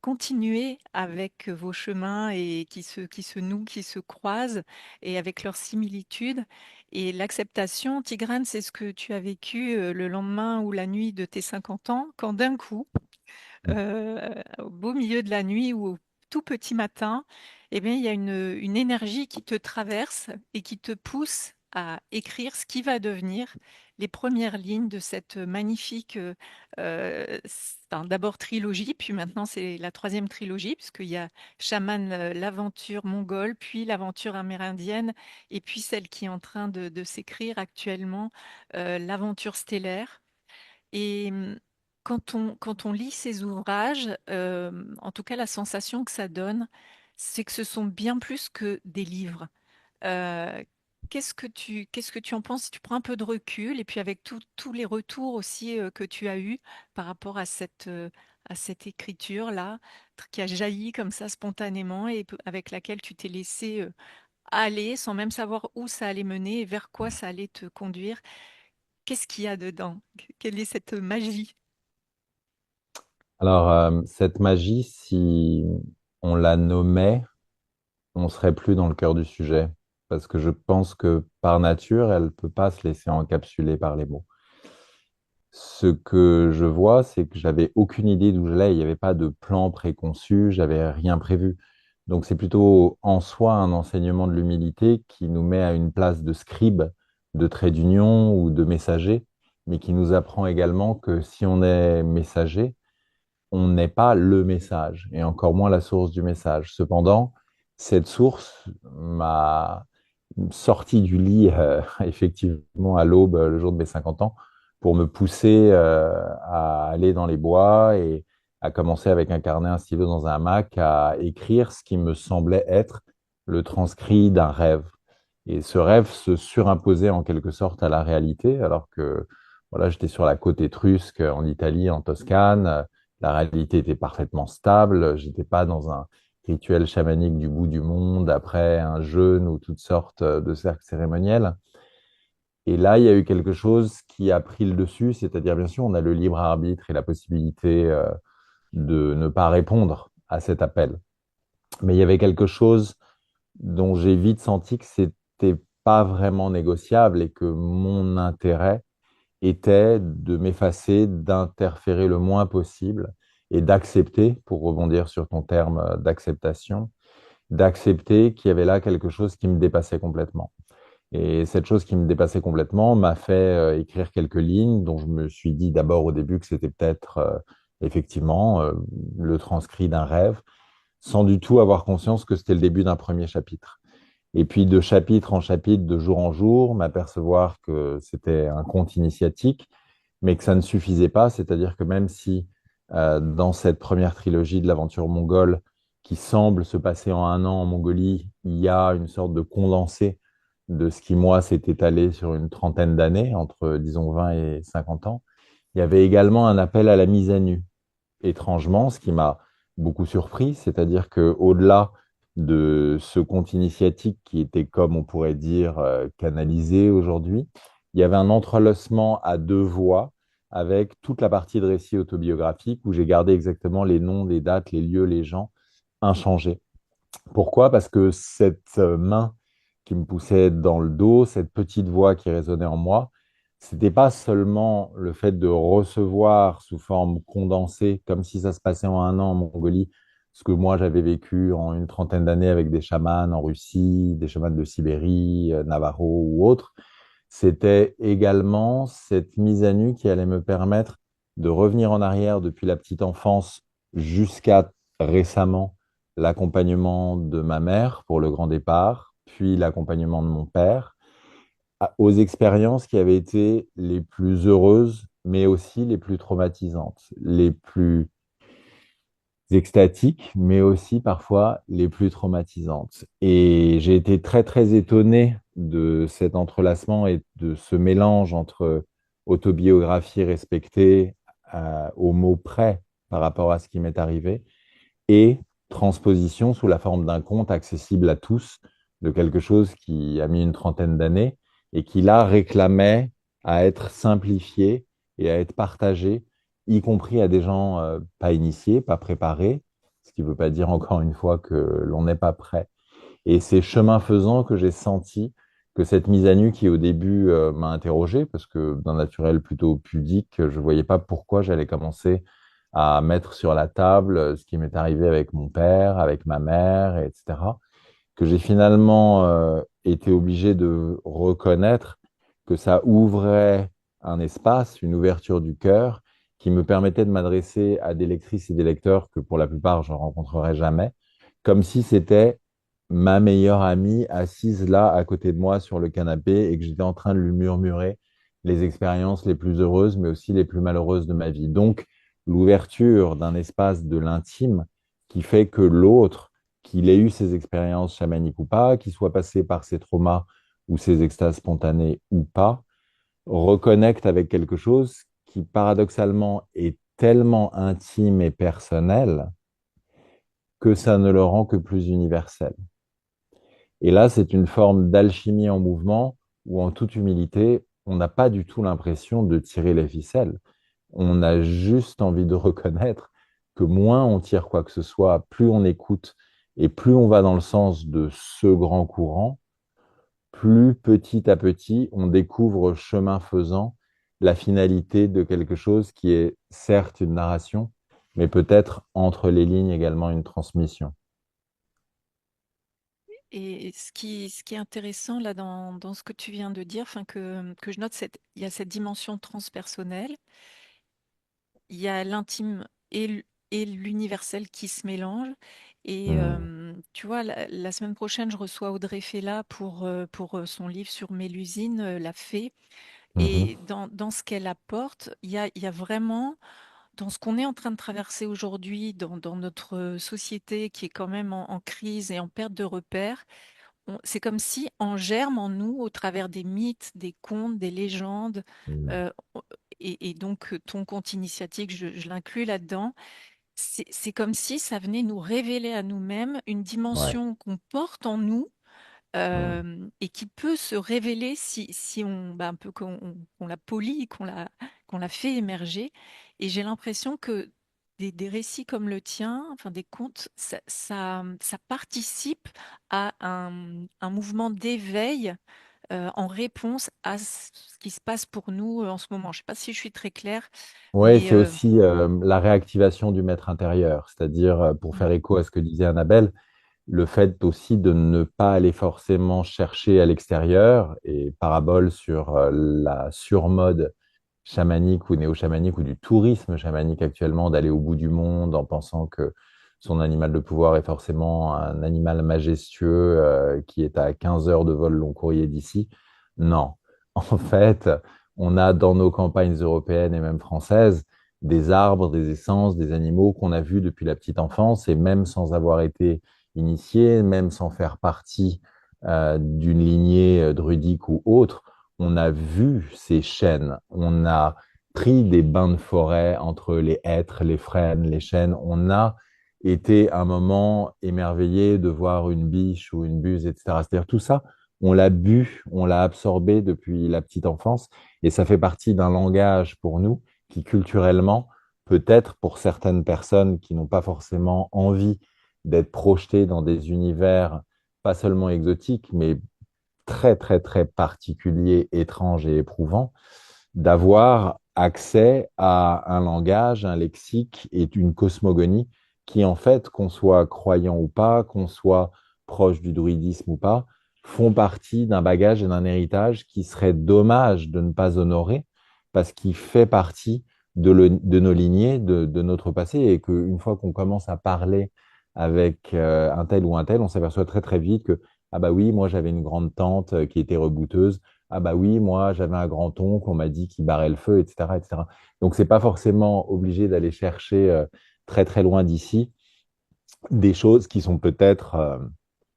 A: continuer avec vos chemins et qui se nouent, qui se croisent et avec leurs similitudes et l'acceptation, Tigrane, c'est ce que tu as vécu, le lendemain ou la nuit de tes 50 ans, quand d'un coup, au beau milieu de la nuit ou au tout petit matin, eh bien, il y a une énergie qui te traverse et qui te pousse à écrire ce qui va devenir les premières lignes de cette magnifique, d'abord trilogie, puis maintenant c'est la troisième trilogie, puisqu'il y a Chaman, l'aventure mongole, puis l'aventure amérindienne, et puis celle qui est en train de s'écrire actuellement, l'aventure stellaire. Et quand on lit ces ouvrages, en tout cas, la sensation que ça donne, c'est que ce sont bien plus que des livres. Heu, qu'est-ce que tu en penses? Si tu prends un peu de recul et puis avec tous les retours aussi, que tu as eus par rapport à cette écriture-là, qui a jailli comme ça spontanément et pe avec laquelle tu t'es laissé, aller sans même savoir où ça allait mener et vers quoi ça allait te conduire. Qu'est-ce qu'il y a dedans? Quelle est cette magie?
C: Alors, cette magie, si on la nommait, on serait plus dans le cœur du sujet. Parce que je pense que par nature, elle ne peut pas se laisser encapsuler par les mots. Ce que je vois, c'est que j'avais aucune idée d'où j'allais. Il n'y avait pas de plan préconçu, j'avais rien prévu. Donc c'est plutôt en soi un enseignement de l'humilité qui nous met à une place de scribe, de trait d'union ou de messager, mais qui nous apprend également que si on est messager, on n'est pas le message et encore moins la source du message. Cependant, cette source m'a sorti du lit effectivement à l'aube, le jour de mes 50 ans, pour me pousser à aller dans les bois et à commencer avec un carnet, un stylo dans un hamac, à écrire ce qui me semblait être le transcrit d'un rêve. Et ce rêve se surimposait en quelque sorte à la réalité, alors que voilà, j'étais sur la côte étrusque en Italie, en Toscane. La réalité était parfaitement stable. J'étais pas dans un rituel chamanique du bout du monde après un jeûne ou toutes sortes de cercles cérémoniels. Et là, il y a eu quelque chose qui a pris le dessus, c'est-à-dire, bien sûr, on a le libre arbitre et la possibilité de ne pas répondre à cet appel. Mais il y avait quelque chose dont j'ai vite senti que c'était pas vraiment négociable et que mon intérêt était de m'effacer, d'interférer le moins possible et d'accepter, pour rebondir sur ton terme d'acceptation, d'accepter qu'il y avait là quelque chose qui me dépassait complètement. Et cette chose qui me dépassait complètement m'a fait écrire quelques lignes dont je me suis dit d'abord au début que c'était peut-être effectivement le transcrit d'un rêve, sans du tout avoir conscience que c'était le début d'un premier chapitre. Et puis de chapitre en chapitre, de jour en jour, m'apercevoir que c'était un conte initiatique, mais que ça ne suffisait pas. C'est-à-dire que même si dans cette première trilogie de l'aventure mongole, qui semble se passer en un an en Mongolie, il y a une sorte de condensé de ce qui, moi, s'est étalé sur une trentaine d'années, entre, disons, 20 et 50 ans. Il y avait également un appel à la mise à nu, étrangement, ce qui m'a beaucoup surpris, c'est-à-dire que au-delà de ce conte initiatique qui était, comme on pourrait dire, canalisé aujourd'hui, il y avait un entrelacement à deux voix avec toute la partie de récit autobiographique où j'ai gardé exactement les noms, les dates, les lieux, les gens inchangés. Pourquoi? Parce que cette main qui me poussait dans le dos, cette petite voix qui résonnait en moi, c'était pas seulement le fait de recevoir sous forme condensée, comme si ça se passait en un an en Mongolie, ce que moi j'avais vécu en une trentaine d'années avec des chamans en Russie, des chamans de Sibérie, Navarro ou autres. C'était également cette mise à nu qui allait me permettre de revenir en arrière depuis la petite enfance jusqu'à récemment l'accompagnement de ma mère pour le grand départ, puis l'accompagnement de mon père, aux expériences qui avaient été les plus heureuses, mais aussi les plus traumatisantes, les plus extatiques, mais aussi parfois les plus traumatisantes. Et j'ai été très, très étonné de cet entrelacement et de ce mélange entre autobiographie respectée au mot près par rapport à ce qui m'est arrivé et transposition sous la forme d'un conte accessible à tous de quelque chose qui a mis une trentaine d'années et qui là réclamait à être simplifié et à être partagé, y compris à des gens pas initiés, pas préparés, ce qui ne veut pas dire encore une fois que l'on n'est pas prêt. Et c'est chemin faisant que j'ai senti que cette mise à nu qui au début m'a interrogé, parce que d'un naturel plutôt pudique, je ne voyais pas pourquoi j'allais commencer à mettre sur la table ce qui m'est arrivé avec mon père, avec ma mère, etc., que j'ai finalement été obligé de reconnaître que ça ouvrait un espace, une ouverture du cœur qui me permettait de m'adresser à des lectrices et des lecteurs que pour la plupart je ne rencontrerai jamais, comme si c'était ma meilleure amie assise là à côté de moi sur le canapé et que j'étais en train de lui murmurer les expériences les plus heureuses, mais aussi les plus malheureuses de ma vie. Donc, l'ouverture d'un espace de l'intime qui fait que l'autre, qu'il ait eu ses expériences chamaniques ou pas, qu'il soit passé par ses traumas ou ses extases spontanées ou pas, reconnecte avec quelque chose qui paradoxalement est tellement intime et personnel que ça ne le rend que plus universel. Et là, c'est une forme d'alchimie en mouvement où, en toute humilité, on n'a pas du tout l'impression de tirer les ficelles. On a juste envie de reconnaître que moins on tire quoi que ce soit, plus on écoute et plus on va dans le sens de ce grand courant, plus petit à petit on découvre chemin faisant la finalité de quelque chose qui est certes une narration, mais peut-être entre les lignes également une transmission.
A: Et ce qui est intéressant là dans ce que tu viens de dire, enfin que je note, il y a cette dimension transpersonnelle, il y a l'intime et l'universel qui se mélangent. Et
C: Hmm.
A: tu vois, la semaine prochaine, je reçois Audrey Fella pour son livre sur Mélusine, La Fée.
C: Mhm.
A: Et dans ce qu'elle apporte, il y a vraiment, dans ce qu'on est en train de traverser aujourd'hui, dans notre société qui est quand même en crise et en perte de repères, c'est comme si en germe en nous, au travers des mythes, des contes, des légendes,
C: Hmm.
A: euh, et donc ton conte initiatique, je l'inclus là-dedans, c'est comme si ça venait nous révéler à nous-mêmes une
C: Ouais.
A: dimension qu'on porte en nous,
C: Hmm.
A: et qui peut se révéler si on, bah, un peu qu'on la polie, qu'on la fait émerger. Et j'ai l'impression que des récits comme le tien, enfin des contes, ça participe à un mouvement d'éveil en réponse à ce qui se passe pour nous en ce moment. Je ne sais pas si je suis très claire,
C: Ouais,
A: mais
C: c'est aussi la réactivation du maître intérieur, c'est-à-dire, pour
A: mm,
C: faire écho à ce que disait Annabelle, le fait aussi de ne pas aller forcément chercher à l'extérieur, et parabole sur la surmode chamanique ou néo-chamanique ou du tourisme chamanique actuellement, d'aller au bout du monde en pensant que son animal de pouvoir est forcément un animal majestueux qui est à 15 heures de vol long courrier d'ici. Non. En fait, on a dans nos campagnes européennes et même françaises des arbres, des essences, des animaux qu'on a vus depuis la petite enfance et même sans avoir été initié, même sans faire partie d'une lignée druidique ou autre, on a vu ces chênes, on a pris des bains de forêt entre les hêtres, les frênes, les chênes, on a été un moment émerveillé de voir une biche ou une buse, etc. C'est-à-dire tout ça, on l'a bu, on l'a absorbé depuis la petite enfance et ça fait partie d'un langage pour nous qui culturellement, peut-être pour certaines personnes qui n'ont pas forcément envie d'être projetées dans des univers pas seulement exotiques, mais très, très, très particuliers, étranges et éprouvants, d'avoir accès à un langage, un lexique et une cosmogonie qui, en fait, qu'on soit croyant ou pas, qu'on soit proche du druidisme ou pas, font partie d'un bagage et d'un héritage qui serait dommage de ne pas honorer parce qu'il fait partie de nos lignées, de notre passé et qu'une fois qu'on commence à parler avec un tel ou un tel, on s'aperçoit très très vite que, ah bah oui, moi j'avais une grande tante qui était rebouteuse, ah bah oui, moi j'avais un grand-oncle, on m'a dit qu'il barrait le feu, etc., etc. Donc c'est pas forcément obligé d'aller chercher très très loin d'ici des choses qui sont peut-être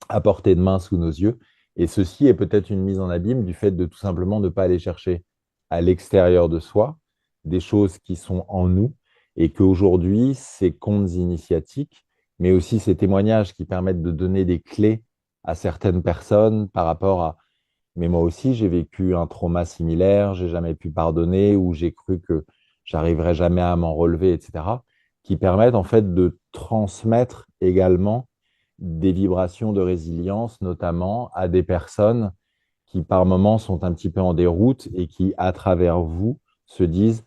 C: à portée de main sous nos yeux. Et ceci est peut-être une mise en abîme du fait de tout simplement ne pas aller chercher à l'extérieur de soi des choses qui sont en nous et qu'aujourd'hui, ces contes initiatiques, mais aussi ces témoignages qui permettent de donner des clés à certaines personnes par rapport à mais moi aussi, j'ai vécu un trauma similaire, j'ai jamais pu pardonner ou j'ai cru que j'arriverais jamais à m'en relever, etc., qui permettent en fait de transmettre également des vibrations de résilience, notamment à des personnes qui par moments sont un petit peu en déroute et qui, à travers vous, se disent,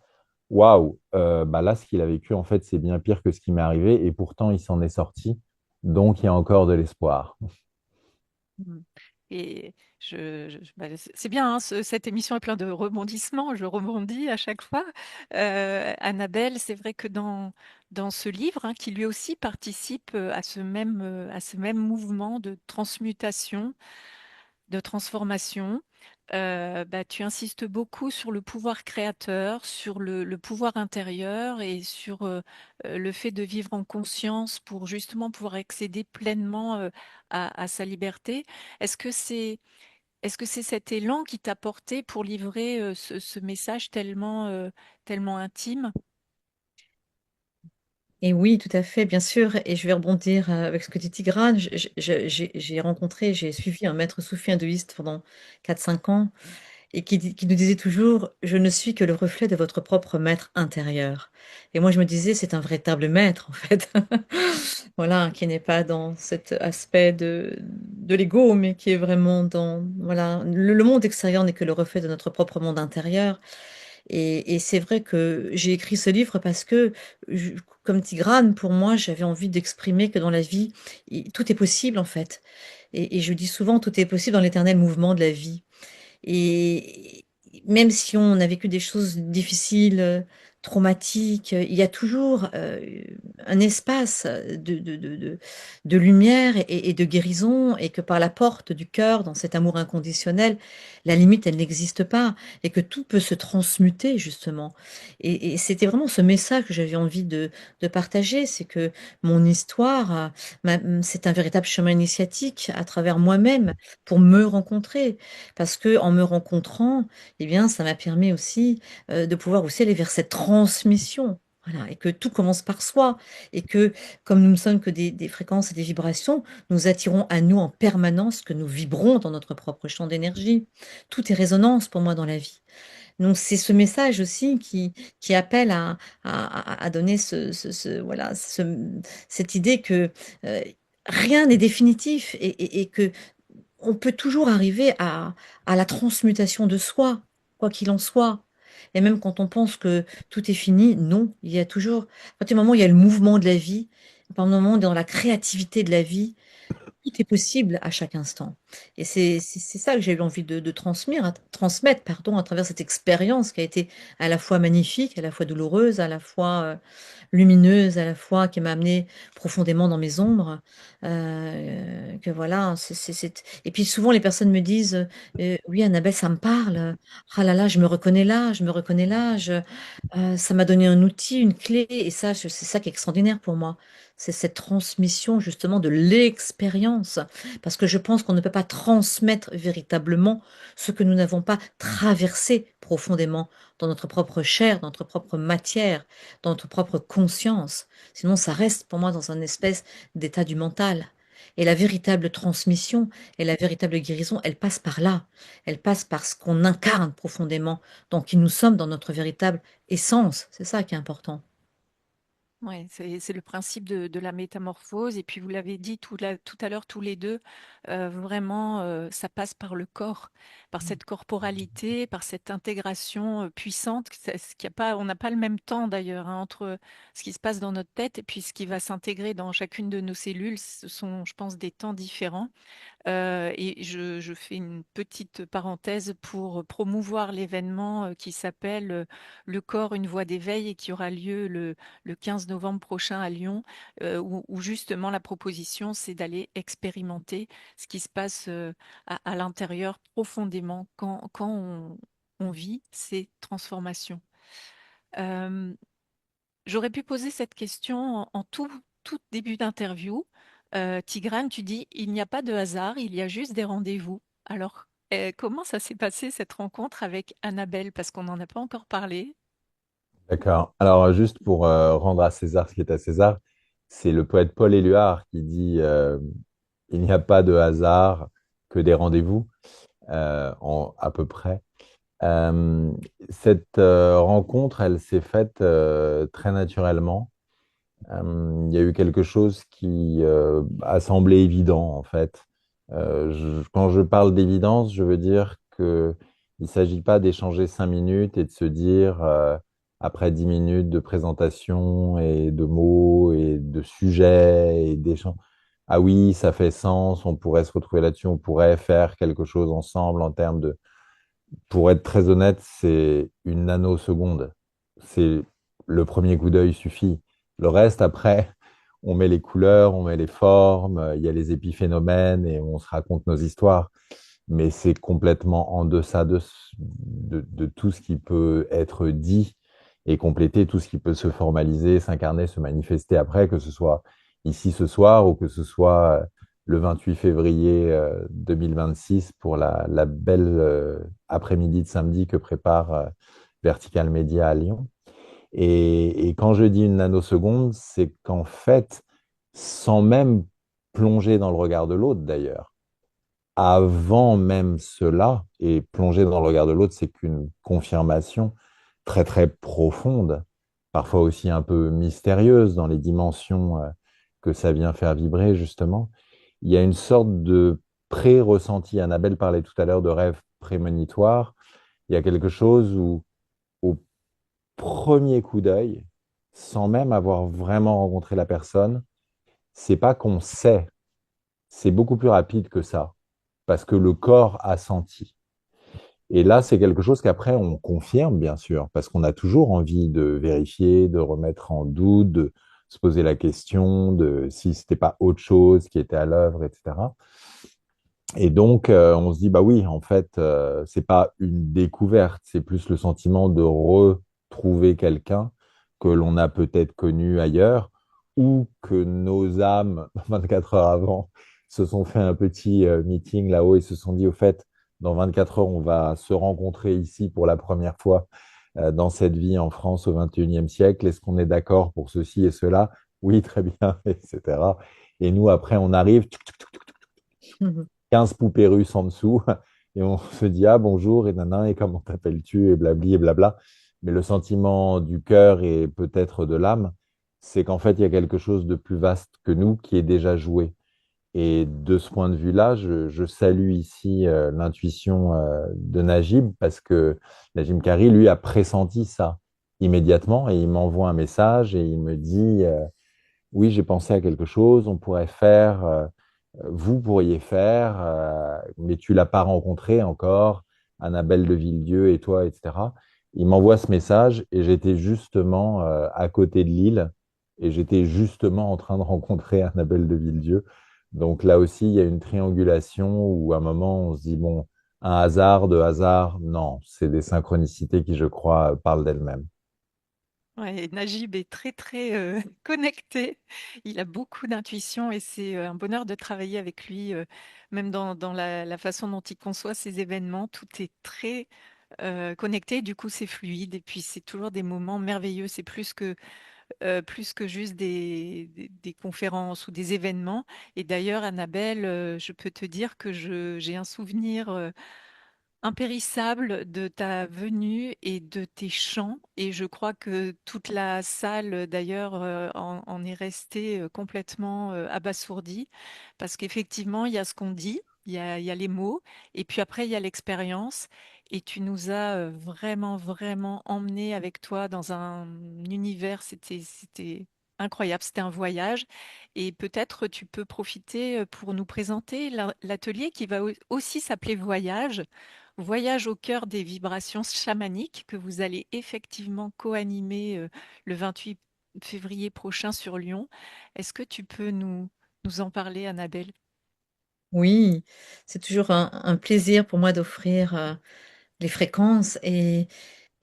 C: waouh, bah là, ce qu'il a vécu, en fait, c'est bien pire que ce qui m'est arrivé et pourtant, il s'en est sorti. Donc, il y a encore de l'espoir.
A: Mmh. Et bah, c'est bien, hein, cette émission est pleine de rebondissements. Je rebondis à chaque fois. Annabelle, c'est vrai que dans ce livre, hein, qui lui aussi participe à ce même mouvement de transmutation, de transformation. Bah, tu insistes beaucoup sur le pouvoir créateur, sur le pouvoir intérieur et sur le fait de vivre en conscience pour justement pouvoir accéder pleinement à sa liberté. Est-ce que c'est, est-ce que c'est cet élan qui t'a porté pour livrer ce message tellement intime?
B: Et oui, tout à fait, bien sûr. Et je vais rebondir avec ce que dit Tigrane. J'ai rencontré, j'ai suivi un maître soufi hindouiste pendant 4 5 ans et qui nous disait toujours, je ne suis que le reflet de votre propre maître intérieur. Et moi, je me disais, c'est un véritable maître, en fait. Voilà, qui n'est pas dans cet aspect de l'ego, mais qui est vraiment dans, voilà, le monde extérieur n'est que le reflet de notre propre monde intérieur. Et c'est vrai que j'ai écrit ce livre parce que, comme Tigrane, pour moi, j'avais envie d'exprimer que dans la vie, tout est possible en fait. Et je dis souvent, tout est possible dans l'éternel mouvement de la vie. Et même si on a vécu des choses difficiles, traumatiques, il y a toujours un espace de lumière et de guérison, et que par la porte du cœur, dans cet amour inconditionnel, la limite, elle n'existe pas, et que tout peut se transmuter, justement. Et c'était vraiment ce message que j'avais envie de partager, c'est que mon histoire, c'est un véritable chemin initiatique à travers moi-même pour me rencontrer, parce que en me rencontrant, eh bien, ça m'a permis aussi de pouvoir aussi aller vers cette transmission. Voilà, et que tout commence par soi, et que comme nous ne sommes que des fréquences et des vibrations, nous attirons à nous en permanence ce que nous vibrons dans notre propre champ d'énergie. Tout est résonance pour moi dans la vie. Donc c'est ce message aussi qui appelle à donner voilà, cette idée que euh, rien n'est définitif, et que on peut toujours arriver à la transmutation de soi, quoi qu'il en soit. Et même quand on pense que tout est fini, non, il y a toujours, à partir du moment où il y a le mouvement de la vie, à partir du moment où on est dans la créativité de la vie, tout est possible à chaque instant. Et c'est ça que j'ai eu envie de transmettre, pardon, à travers cette expérience qui a été à la fois magnifique, à la fois douloureuse, à la fois lumineuse, à la fois qui m'a amenée profondément dans mes ombres. Que voilà, et puis souvent les personnes me disent, oui, Annabelle, ça me parle. Ah là là, je me reconnais là, je me reconnais là. Ça m'a donné un outil, une clé, et ça, c'est ça qui est extraordinaire pour moi. C'est cette transmission justement de l'expérience. Parce que je pense qu'on ne peut pas transmettre véritablement ce que nous n'avons pas traversé profondément dans notre propre chair, dans notre propre matière, dans notre propre conscience. Sinon, ça reste pour moi dans un espèce d'état du mental. Et la véritable transmission et la véritable guérison, elle passe par là. Elle passe par ce qu'on incarne profondément, donc qui nous sommes dans notre véritable essence. C'est ça qui est important.
A: Ouais, c'est le principe de la métamorphose. Et puis, vous l'avez dit tout à l'heure, tous les deux, vraiment, ça passe par le corps, par cette corporalité, par cette intégration puissante. Ce qui a pas, on n'a pas le même temps d'ailleurs hein, entre ce qui se passe dans notre tête et puis ce qui va s'intégrer dans chacune de nos cellules. Ce sont, je pense, des temps différents. Et je fais une petite parenthèse pour promouvoir l'événement qui s'appelle Le corps, une voie d'éveil et qui aura lieu le 15 novembre prochain à Lyon, où justement la proposition, c'est d'aller expérimenter ce qui se passe à l'intérieur profondément quand on vit ces transformations. Euh, J'aurais pu poser cette question en tout début d'interview. Tigrane, tu dis, il n'y a pas de hasard, il y a juste des rendez-vous. Alors, comment ça s'est passé cette rencontre avec Annabelle? Parce qu'on n'en a pas encore parlé.
C: D'accord. Alors, juste pour rendre à César ce qui est à César, c'est le poète Paul Éluard qui dit il n'y a pas de hasard que des rendez-vous, à peu près. Euh, cette rencontre, elle s'est faite très naturellement. Il y a eu quelque chose qui a semblé évident, en fait. Quand je parle d'évidence, je veux dire que il ne s'agit pas d'échanger 5 minutes et de se dire, après 10 minutes de présentation et de mots et de sujets et d'échanges, ah oui, ça fait sens, on pourrait se retrouver là-dessus, on pourrait faire quelque chose ensemble en termes de, pour être très honnête, c'est une nanoseconde. C'est le premier coup d'œil suffit. Le reste, après, on met les couleurs, on met les formes, il y a les épiphénomènes et on se raconte nos histoires. Mais c'est complètement en deçà de tout ce qui peut être dit et compléter tout ce qui peut se formaliser, s'incarner, se manifester après, que ce soit ici ce soir ou que ce soit le 28 février 2026 pour la belle après-midi de samedi que prépare Vertical Media à Lyon. Et quand je dis une nanoseconde, c'est qu'en fait, sans même plonger dans le regard de l'autre d'ailleurs, avant même cela, et plonger dans le regard de l'autre, c'est qu'une confirmation très très profonde, parfois aussi un peu mystérieuse dans les dimensions que ça vient faire vibrer justement. Il y a une sorte de pré-ressenti. Annabelle parlait tout à l'heure de rêve prémonitoire. Il y a quelque chose où, au premier coup d'œil, sans même avoir vraiment rencontré la personne, c'est pas qu'on sait, c'est beaucoup plus rapide que ça, parce que le corps a senti. Et là, c'est quelque chose qu'après, on confirme, bien sûr, parce qu'on a toujours envie de vérifier, de remettre en doute, de se poser la question de si c'était pas autre chose qui était à l'œuvre, etc. Et donc, on se dit, bah oui, en fait, c'est pas une découverte, c'est plus le sentiment de retrouver quelqu'un que l'on a peut-être connu ailleurs ou que nos âmes, 24 heures avant, se sont fait un petit meeting là-haut et se sont dit, au fait, dans 24 heures, on va se rencontrer ici pour la première fois dans cette vie en France au 21e siècle. Est-ce qu'on est d'accord pour ceci et cela? Oui, très bien, etc. Et nous, après, on arrive, 15 poupées russes en dessous, et on se dit, ah bonjour, et nanan, et comment t'appelles-tu, et blabli, et blabla. Mais le sentiment du cœur et peut-être de l'âme, c'est qu'en fait, il y a quelque chose de plus vaste que nous qui est déjà joué. Et de ce point de vue-là, je salue ici l'intuition de Najib, parce que Najib Kari, lui, a pressenti ça immédiatement, et il m'envoie un message, et il me dit, oui, j'ai pensé à quelque chose, on pourrait faire vous pourriez faire, mais tu l'as pas rencontré encore, Annabelle de Villedieu et toi, etc. Il m'envoie ce message et j'étais justement à côté de Lille et j'étais justement en train de rencontrer Annabelle de Villedieu. Donc là aussi, il y a une triangulation où à un moment, on se dit, bon, un hasard, de hasard, non, c'est des synchronicités qui, je crois, parlent d'elles-mêmes.
A: Ouais, et Najib est très, très connecté. Il a beaucoup d'intuition et c'est un bonheur de travailler avec lui, même dans la façon dont il conçoit ses événements. Tout est très connecté, du coup c'est fluide et puis c'est toujours des moments merveilleux. C'est plus que juste des conférences ou des événements. Et d'ailleurs, Annabelle, je peux te dire que j'ai un souvenir impérissable de ta venue et de tes chants. Et je crois que toute la salle, d'ailleurs, en est restée complètement abasourdie. Parce qu'effectivement, il y a ce qu'on dit, il y a les mots, et puis après, il y a l'expérience. Et tu nous as vraiment, vraiment emmenés avec toi dans un univers. C'était incroyable. C'était un voyage. Et peut-être tu peux profiter pour nous présenter l'atelier qui va aussi s'appeler Voyage. Voyage au cœur des vibrations chamaniques que vous allez effectivement co-animer le 28 février prochain sur Lyon. Est-ce que tu peux nous en parler, Annabelle?
B: Oui, c'est toujours un plaisir pour moi d'offrir les fréquences et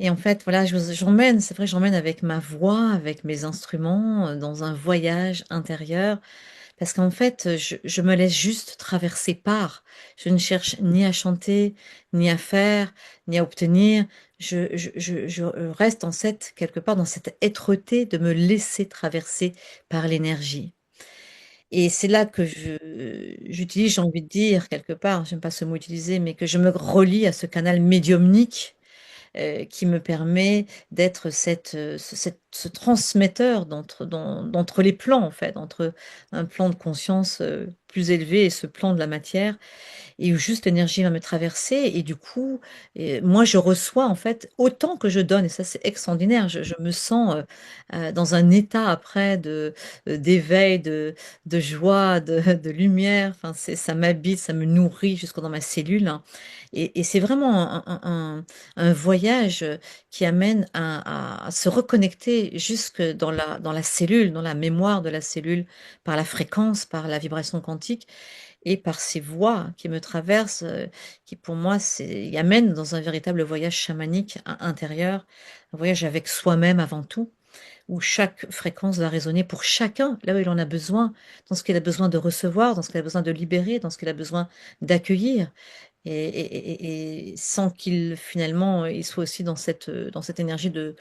B: en fait, voilà, j'emmène, c'est vrai, j'emmène avec ma voix, avec mes instruments dans un voyage intérieur parce qu'en fait, je me laisse juste traverser par. Je ne cherche ni à chanter, ni à faire, ni à obtenir. Je reste en cette, quelque part dans cette être-té de me laisser traverser par l'énergie. Et c'est là que j'utilise, j'ai envie de dire, quelque part, j'aime pas ce mot utilisé, mais que je me relie à ce canal médiumnique qui me permet d'être ce transmetteur d'entre les plans, en fait, entre un plan de conscience plus élevé et ce plan de la matière et où juste l'énergie va me traverser et du coup, moi je reçois en fait autant que je donne et ça c'est extraordinaire. Je me sens dans un état après d'éveil, de joie, de lumière. Enfin, ça m'habite, ça me nourrit jusque dans ma cellule, hein. Et c'est vraiment un voyage qui amène à se reconnecter jusque dans la cellule, dans la mémoire de la cellule, par la fréquence, par la vibration quantique et par ces voix qui me traversent, qui pour moi y amènent dans un véritable voyage chamanique intérieur, un voyage avec soi-même avant tout, où chaque fréquence va résonner pour chacun, là où il en a besoin, dans ce qu'il a besoin de recevoir, dans ce qu'il a besoin de libérer, dans ce qu'il a besoin d'accueillir et sans qu'il finalement, il soit aussi dans cette énergie de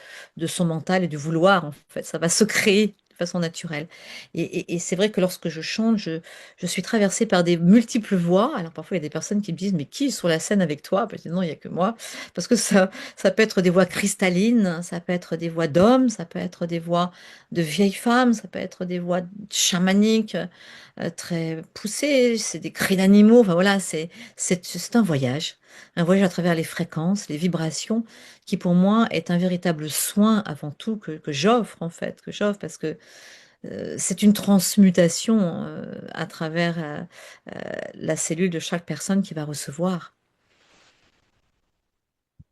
B: son mental et du vouloir en fait. Ça va se créer de façon naturelle et c'est vrai que lorsque je chante, je suis traversée par des multiples voix. Alors parfois, il y a des personnes qui me disent: «Mais qui est sur la scène avec toi?» Bah, je dis: «Non, il y a que moi». Parce que ça peut être des voix cristallines, ça peut être des voix d'hommes, ça peut être des voix de vieilles femmes, ça peut être des voix chamaniques, très poussées, c'est des cris d'animaux, enfin voilà, c'est un voyage à travers les fréquences, les vibrations, qui pour moi est un véritable soin avant tout que j'offre en fait, que j'offre parce que c'est une transmutation à travers la cellule de chaque personne qui va recevoir.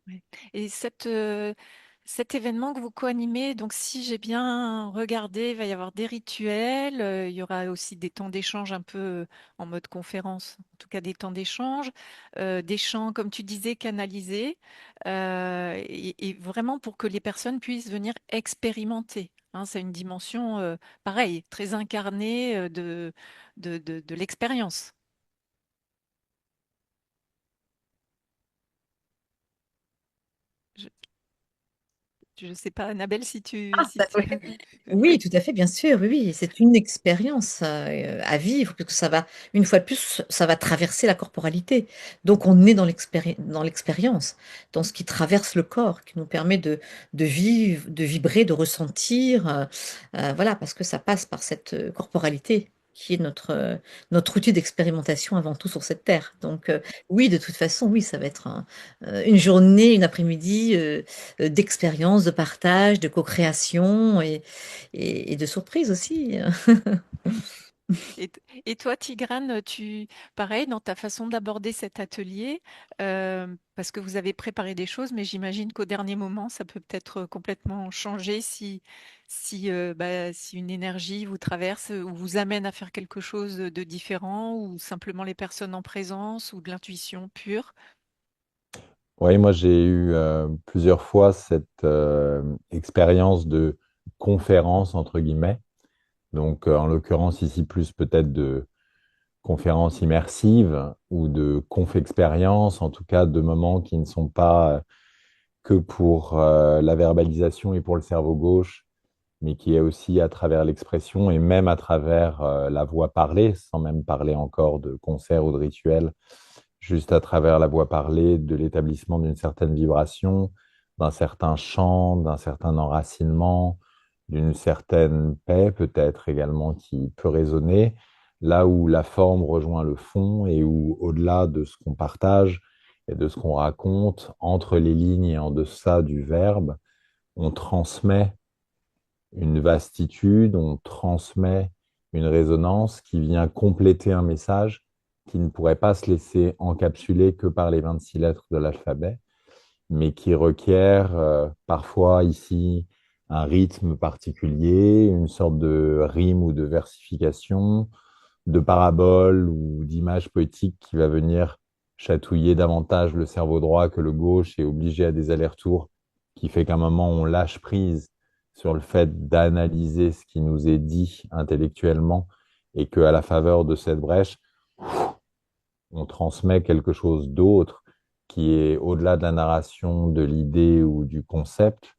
A: Ouais. Et cet événement que vous co-animez, donc si j'ai bien regardé, il va y avoir des rituels, il y aura aussi des temps d'échange un peu en mode conférence, en tout cas des temps d'échange, des chants, comme tu disais, canalisés, et vraiment pour que les personnes puissent venir expérimenter. Hein, c'est une dimension, pareil, très incarnée de l'expérience. Je ne sais pas, Annabelle,
B: Ah,
A: si tu...
B: oui, tout à fait, bien sûr, oui, oui, c'est une expérience à vivre, parce que ça va, une fois de plus, ça va traverser la corporalité. Donc, on est dans l'expérience, dans ce qui traverse le corps, qui nous permet de vivre, de vibrer, de ressentir, voilà, parce que ça passe par cette corporalité qui est notre outil d'expérimentation avant tout sur cette terre. Donc, oui, de toute façon, oui, ça va être une journée, une après-midi d'expérience, de partage, de co-création et de surprise aussi.
A: Et toi, Tigrane, pareil, dans ta façon d'aborder cet atelier, parce que vous avez préparé des choses, mais j'imagine qu'au dernier moment, ça peut peut-être complètement changer si une énergie vous traverse ou vous amène à faire quelque chose de différent, ou simplement les personnes en présence, ou de l'intuition pure.
C: Oui, moi j'ai eu plusieurs fois cette expérience de conférence, entre guillemets. Donc en l'occurrence ici plus peut-être de conférence immersive ou de conf-expérience, en tout cas de moments qui ne sont pas que pour la verbalisation et pour le cerveau gauche, mais qui est aussi à travers l'expression et même à travers la voix parlée, sans même parler encore de concert ou de rituel, juste à travers la voix parlée, de l'établissement d'une certaine vibration, d'un certain chant, d'un certain enracinement, d'une certaine paix peut-être également qui peut résonner, là où la forme rejoint le fond et où au-delà de ce qu'on partage et de ce qu'on raconte, entre les lignes et en deçà du verbe, on transmet une vastitude, on transmet une résonance qui vient compléter un message qui ne pourrait pas se laisser encapsuler que par les 26 lettres de l'alphabet, mais qui requiert parfois ici un rythme particulier, une sorte de rime ou de versification, de parabole ou d'image poétique qui va venir chatouiller davantage le cerveau droit que le gauche et obliger à des allers-retours, qui fait qu'à un moment, on lâche prise sur le fait d'analyser ce qui nous est dit intellectuellement et qu'à la faveur de cette brèche, on transmet quelque chose d'autre qui est au-delà de la narration, de l'idée ou du concept,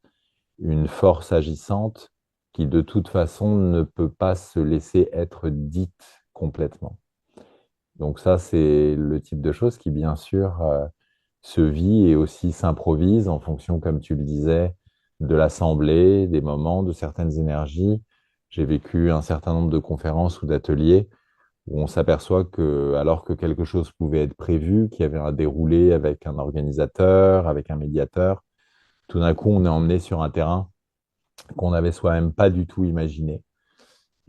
C: une force agissante qui de toute façon ne peut pas se laisser être dite complètement. Donc ça, c'est le type de choses qui, bien sûr, se vit et aussi s'improvise en fonction, comme tu le disais, de l'assemblée, des moments, de certaines énergies. J'ai vécu un certain nombre de conférences ou d'ateliers où on s'aperçoit que, alors que quelque chose pouvait être prévu, qu'il y avait un déroulé avec un organisateur, avec un médiateur, tout d'un coup, on est emmené sur un terrain qu'on n'avait soi-même pas du tout imaginé.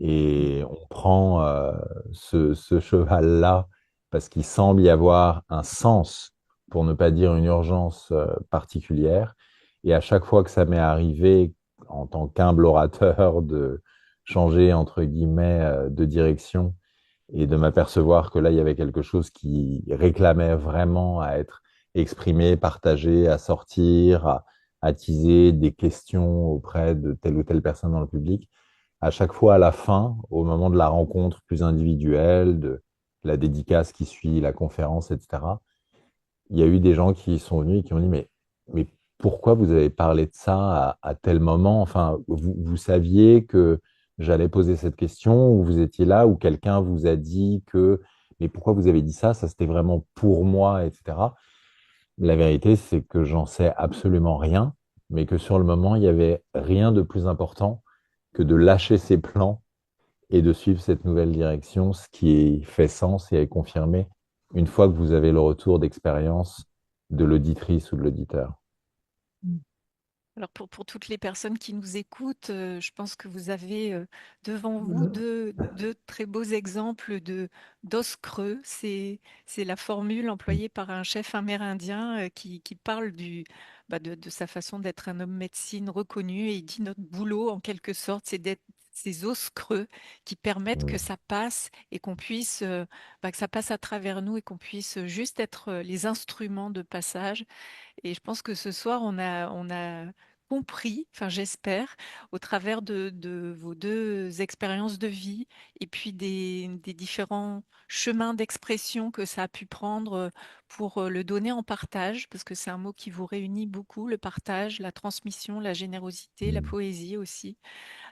C: Et on prend ce cheval-là parce qu'il semble y avoir un sens, pour ne pas dire une urgence particulière. Et à chaque fois que ça m'est arrivé, en tant qu'humble orateur, de changer, entre guillemets, de direction et de m'apercevoir que là, il y avait quelque chose qui réclamait vraiment à être exprimé, partagé, à sortir, à attiser des questions auprès de telle ou telle personne dans le public. À chaque fois, à la fin, au moment de la rencontre plus individuelle, de la dédicace qui suit la conférence, etc., il y a eu des gens qui sont venus et qui ont dit, mais pourquoi vous avez parlé de ça à tel moment? Enfin, vous saviez que j'allais poser cette question, ou vous étiez là, ou quelqu'un vous a dit que, mais pourquoi vous avez dit ça? Ça, c'était vraiment pour moi, etc. La vérité, c'est que j'en sais absolument rien, mais que sur le moment, il y avait rien de plus important que de lâcher ses plans et de suivre cette nouvelle direction, ce qui fait sens et est confirmé une fois que vous avez le retour d'expérience de l'auditrice ou de l'auditeur.
A: Alors pour toutes les personnes qui nous écoutent, je pense que vous avez devant vous deux très beaux exemples d'os creux. C'est la formule employée par un chef amérindien qui parle de sa façon d'être un homme médecine reconnu, et il dit notre boulot en quelque sorte, c'est d'être ces os creux qui permettent que
C: Mm.
A: ça passe et que ça passe à travers nous et qu'on puisse juste être les instruments de passage. Et je pense que ce soir, on a compris, enfin j'espère, au travers de vos deux expériences de vie et puis des différents chemins d'expression que ça a pu prendre pour le donner en partage, parce que c'est un mot qui vous réunit beaucoup, le partage, la transmission, la générosité, la
C: Mm.
A: poésie aussi.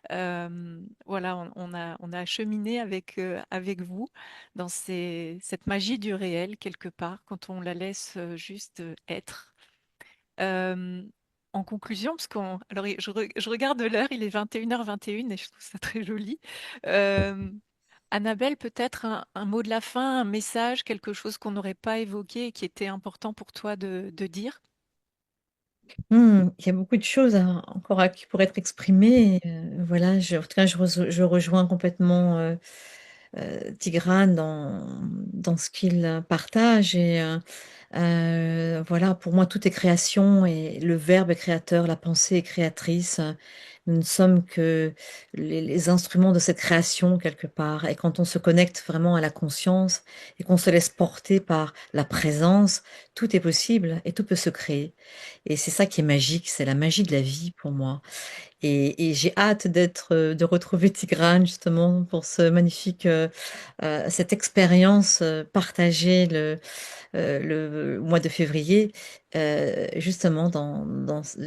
A: Voilà, on a cheminé avec vous dans cette magie du réel quelque part, quand on la laisse juste être. Euh, En conclusion, alors je regarde l'heure, il est 21h21 et je trouve ça très joli. Euh, Annabelle, peut-être un mot de la fin, un message, quelque chose qu'on n'aurait pas évoqué et qui était important pour toi de dire.
B: Il y a beaucoup de choses encore qui pourraient être exprimées. Voilà, en tout cas, je rejoins complètement Tigrane dans ce qu'il partage. Et voilà, pour moi, tout est création et le verbe est créateur, la pensée est créatrice. Nous ne sommes que les instruments de cette création quelque part. Et quand on se connecte vraiment à la conscience et qu'on se laisse porter par la présence, tout est possible et tout peut se créer. Et c'est ça qui est magique, c'est la magie de la vie pour moi. Et j'ai hâte de retrouver Tigrane justement pour ce magnifique, cette expérience partagée le mois de février, justement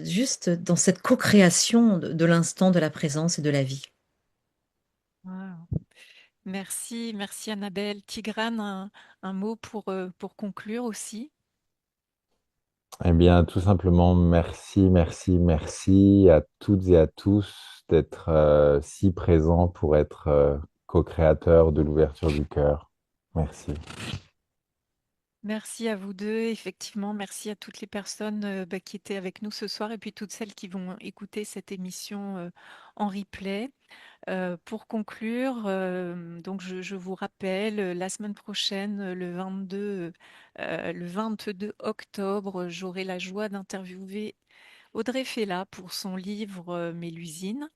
B: juste dans cette co-création de l'instant, de la présence et de la vie.
A: Wow. Merci, merci Annabelle. Tigrane, un mot pour conclure aussi.
C: Eh bien, tout simplement, merci, merci, merci à toutes et à tous d'être si présents pour être co-créateurs de l'ouverture du cœur. Merci.
A: Merci à vous deux. Effectivement, merci à toutes les personnes qui étaient avec nous ce soir et puis toutes celles qui vont écouter cette émission en replay. Pour conclure, donc je vous rappelle, la semaine prochaine, le 22 octobre, j'aurai la joie d'interviewer Audrey Fella pour son livre Mélusine.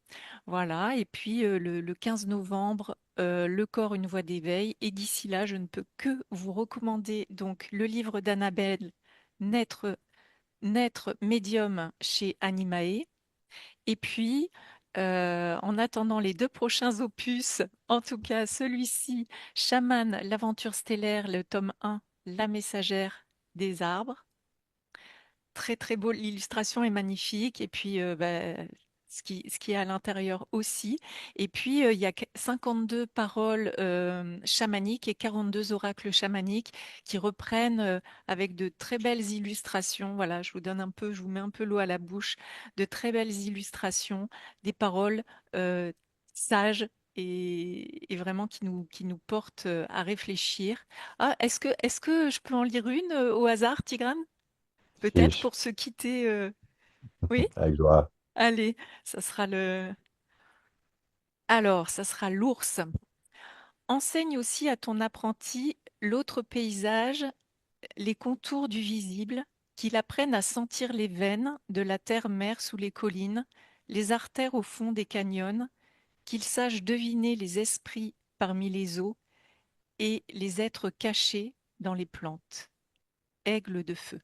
A: Voilà, et puis le 15 novembre, Le corps, une voie d'éveil. Et d'ici là, je ne peux que vous recommander donc le livre d'Annabelle, Naître, Naître médium chez Animae. Et puis, en attendant les deux prochains opus, en tout cas celui-ci, Chaman, l'aventure stellaire, le tome 1, La messagère des arbres. Très très beau, l'illustration est magnifique et puis ce qui est à l'intérieur aussi. Et puis il y a 52 paroles chamaniques et 42 oracles chamaniques qui reprennent avec de très belles illustrations. Voilà, je vous mets un peu l'eau à la bouche, de très belles illustrations, des paroles euh, sages. Et vraiment qui nous portent à réfléchir. Ah, est-ce que je peux en lire une au hasard, Tigrane? Peut-être
C: Fiche,
A: pour se quitter. Oui,
C: avec joie.
A: allez, ça sera le. Alors, ça sera l'ours. Enseigne aussi à ton apprenti l'autre paysage, les contours du visible, qu'il apprenne à sentir les veines de la terre-mer sous les collines, les artères au fond des canyons, qu'il sache deviner les esprits parmi les eaux et les êtres cachés dans les plantes. Aigle de feu.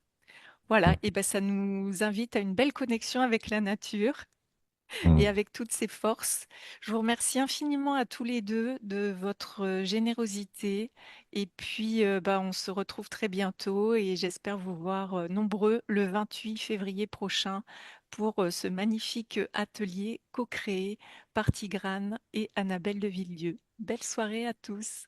A: Voilà, et ben ça nous invite à une belle connexion avec la nature et
C: Mm.
A: avec toutes ses forces. Je vous remercie infiniment à tous les deux de votre générosité. Et puis, on se retrouve très bientôt et j'espère vous voir nombreux le 28 février prochain pour ce magnifique atelier co-créé par Tigrane et Annabelle de Villieu. Belle soirée à tous.